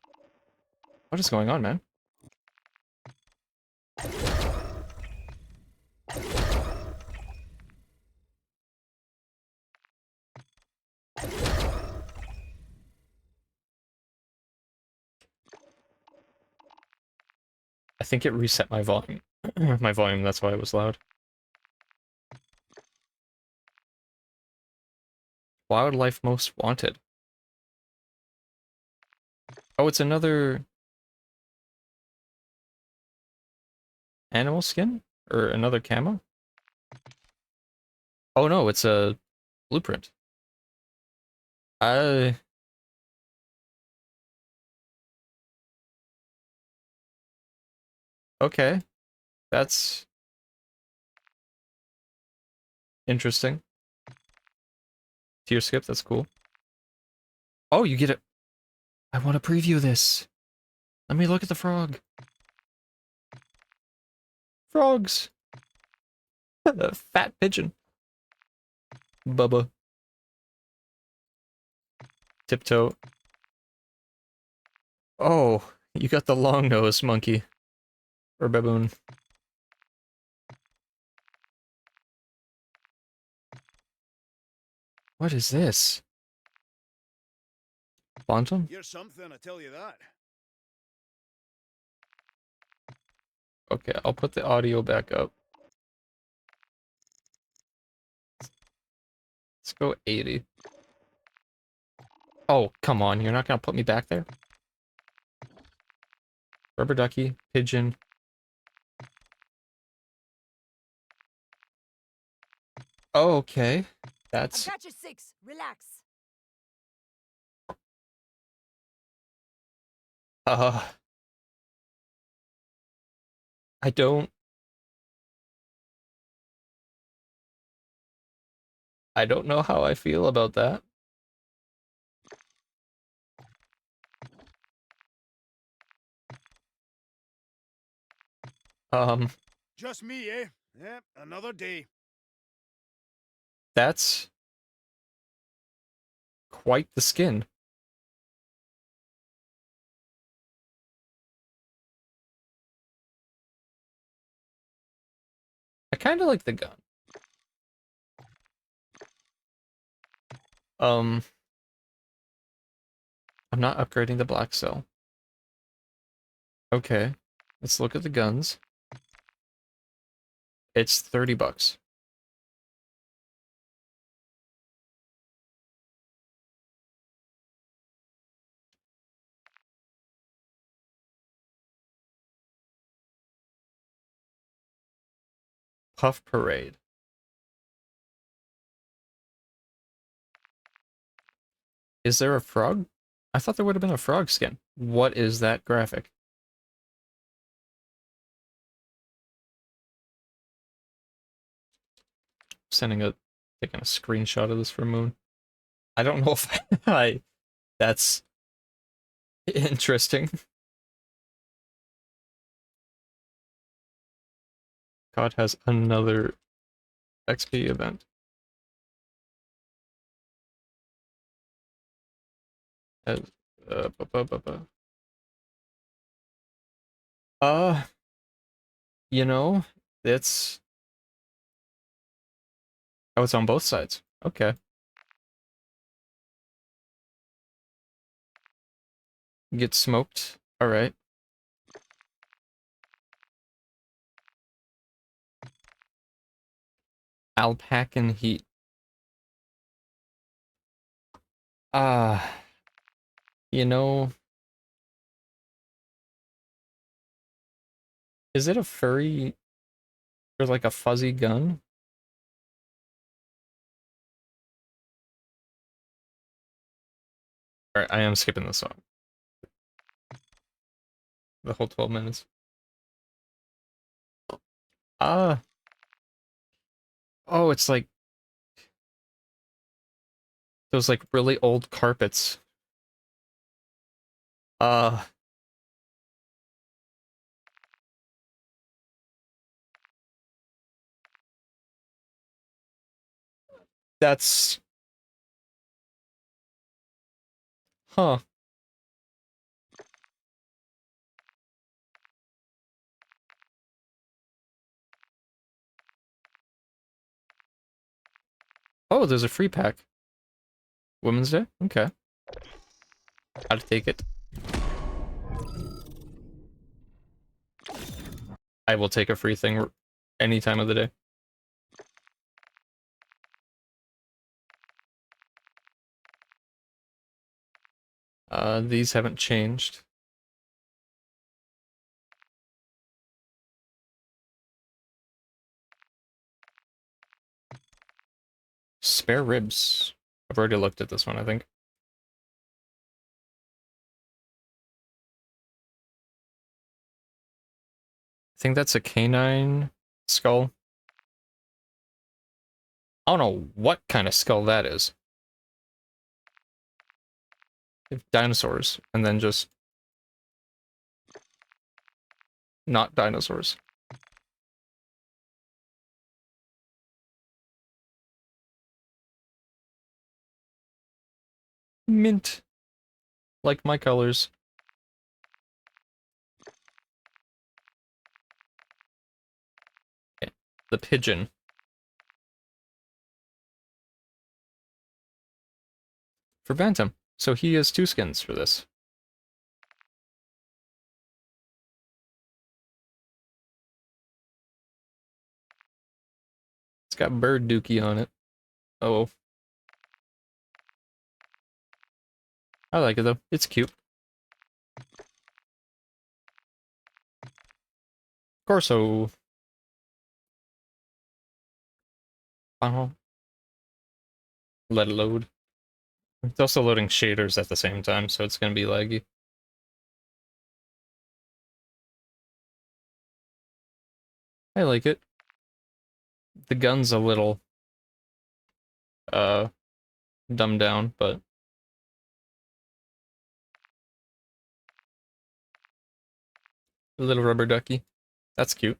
What is going on, man? I think it reset my volume. My volume, that's why it was loud. Wildlife most wanted. Oh, it's another animal skin? Or another camo? Oh no, it's a blueprint. I... Okay. That's interesting. Tier skip, that's cool. Oh, you get it. I want to preview this. Let me look at the frog. Frogs. Fat pigeon. Bubba. Tiptoe. Oh, you got the long nose monkey. Or baboon. What is this? Quantum? You're something, I tell you that. Okay, I'll put the audio back up. Let's go 80. Oh, come on, you're not gonna put me back there? Rubber ducky, pigeon. Oh, okay. That's... I've got your 6. Relax. I don't... I don't know how I feel about that. Just me, eh? Yep, another day. That's quite the skin. I kind of like the gun. I'm not upgrading the black cell. Okay, let's look at the guns. It's $30. Puff Parade. Is there a frog? I thought there would have been a frog skin. What is that graphic? Taking a screenshot of this for Moon. I don't know if that's interesting. God has another XP event. As, uh, bu- bu- bu- bu- uh, you know, it's oh, it's on both sides. Okay. Get smoked. All right. Alpacan heat. You know, is it a furry or like a fuzzy gun? All right, I am skipping this song. The whole 12 minutes. Ah. Oh, it's like those like really old carpets. Uh, that's huh. Oh, there's a free pack. Women's Day? Okay. I'll take it. I will take a free thing any time of the day. These haven't changed. Spare ribs. I've already looked at this one, I think. I think that's a canine skull. I don't know what kind of skull that is. Dinosaurs, and then just not dinosaurs. Mint. Like my colors. Okay. The pigeon. For Bantam. So he has 2 skins for this. It's got bird dookie on it. Oh. I like it though. It's cute. Corso. Uh-huh. Let it load. It's also loading shaders at the same time, so it's gonna be laggy. I like it. The gun's a little dumbed down, but a little rubber ducky. That's cute.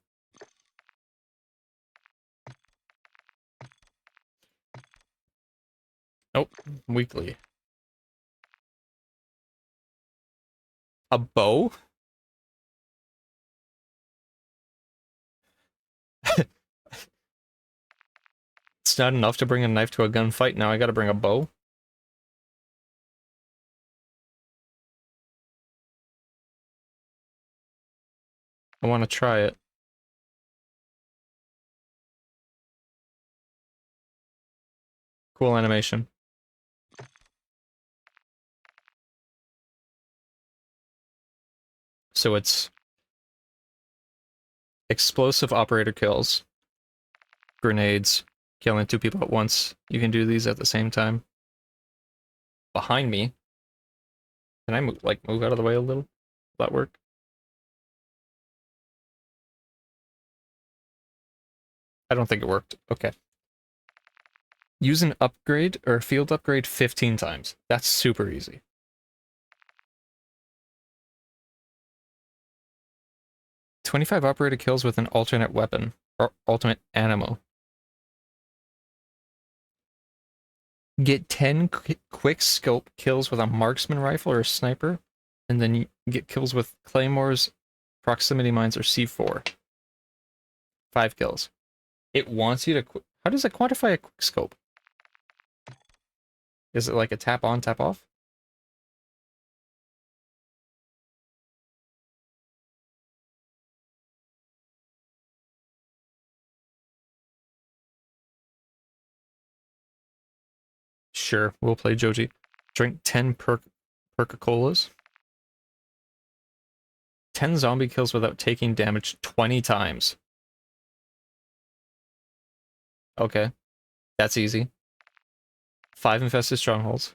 Nope, weekly. A bow? It's not enough to bring a knife to a gunfight, now I gotta bring a bow? I wanna try it. Cool animation. So it's explosive operator kills, grenades, killing 2 people at once. You can do these at the same time. Behind me. Can I move, like, move out of the way a little? Will that work? I don't think it worked. Okay. Use an upgrade or a field upgrade 15 times. That's super easy. "25 operator kills with an alternate weapon or ultimate ammo. Get 10 quick scope kills with a marksman rifle or a sniper, and then you get kills with claymores, proximity mines, or C4. 5 kills. It wants you to... How does it quantify a quick scope? Is it like a tap on, tap off? Sure, we'll play Joji. Drink 10 Perca-Colas. 10 zombie kills without taking damage 20 times. Okay, that's easy. 5 infested strongholds.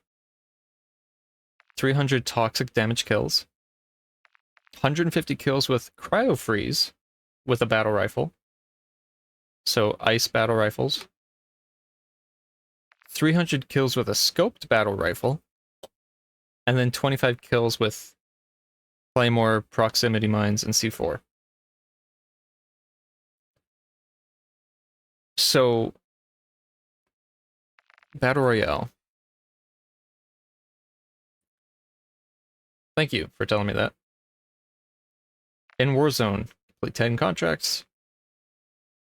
300 toxic damage kills. 150 kills with cryo freeze with a battle rifle. So ice battle rifles. 300 kills with a scoped battle rifle. And then 25 kills with claymore, proximity mines, and C4. So, Battle Royale. Thank you for telling me that. In Warzone, complete 10 contracts.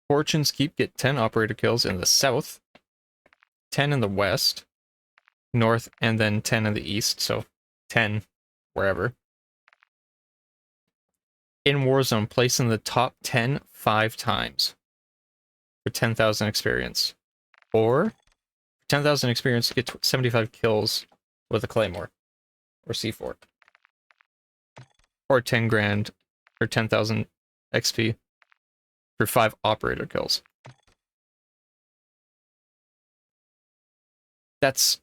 Fortune's Keep, get 10 operator kills in the south, 10 in the west, north, and then 10 in the east, so 10 wherever. In Warzone, place in the top 10 5 times for 10,000 experience. Or, 10,000 experience, get 75 kills with a claymore or C4. Or 10 grand or 10,000 XP for 5 operator kills. That's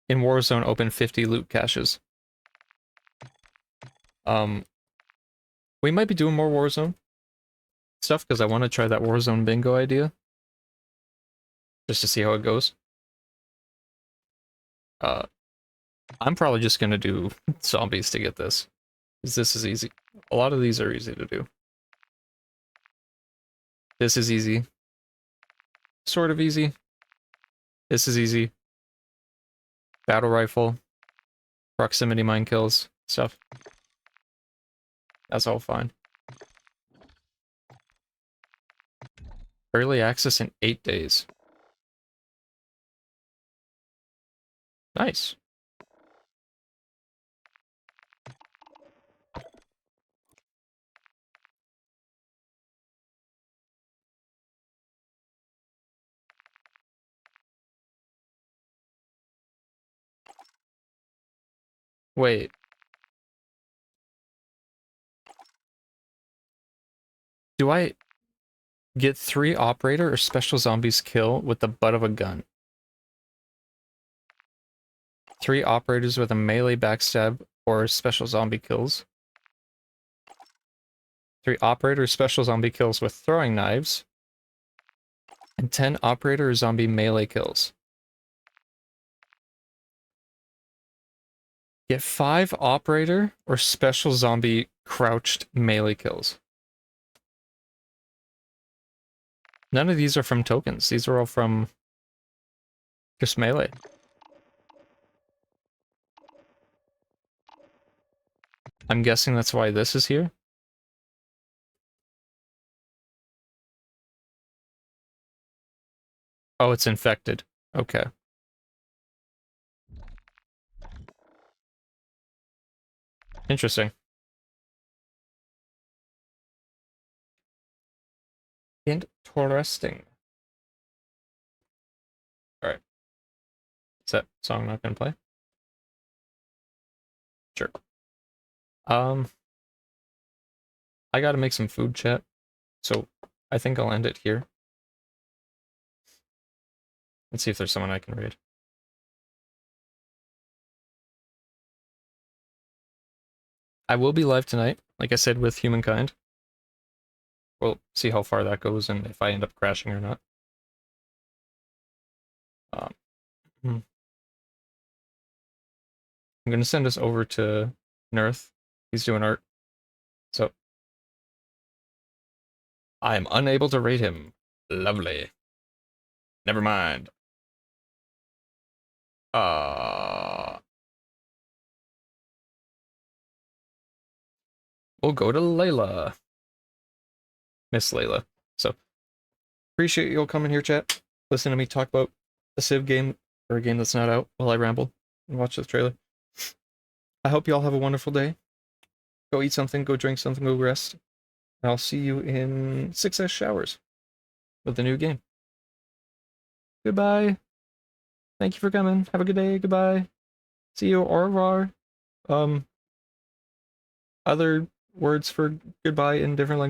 in Warzone open 50 loot caches. We might be doing more Warzone stuff because I want to try that Warzone bingo idea. Just to see how it goes. I'm probably just gonna do zombies to get this. Because this is easy. A lot of these are easy to do. This is easy. Sort of easy. This is easy. Battle rifle. Proximity mine kills. Stuff. That's all fine. Early access in 8 days. Nice. Wait. Do I get 3 operator or special zombies kill with the butt of a gun? 3 operators with a melee backstab or special zombie kills. 3 operator special zombie kills with throwing knives. And 10 operator or zombie melee kills. Get 5 operator or special zombie crouched melee kills. None of these are from tokens. These are all from just melee. I'm guessing that's why this is here. Oh, it's infected. Okay. Interesting. Interesting. Alright. Is that song not gonna play? Sure. I gotta make some food, chat. So I think I'll end it here. Let's see if there's someone I can raid. I will be live tonight, like I said, with Humankind. We'll see how far that goes and if I end up crashing or not. I'm gonna send us over to Nerth. He's doing art. So I am unable to rate him. Lovely. Never mind. We'll go to Layla. Miss Layla. So appreciate you all coming here, chat. Listen to me talk about a Civ game or a game that's not out while I ramble and watch the trailer. I hope you all have a wonderful day. Go eat something, go drink something, go rest. And I'll see you in 6S showers with the new game. Goodbye. Thank you for coming. Have a good day. Goodbye. See you. Au revoir. Other words for goodbye in different languages.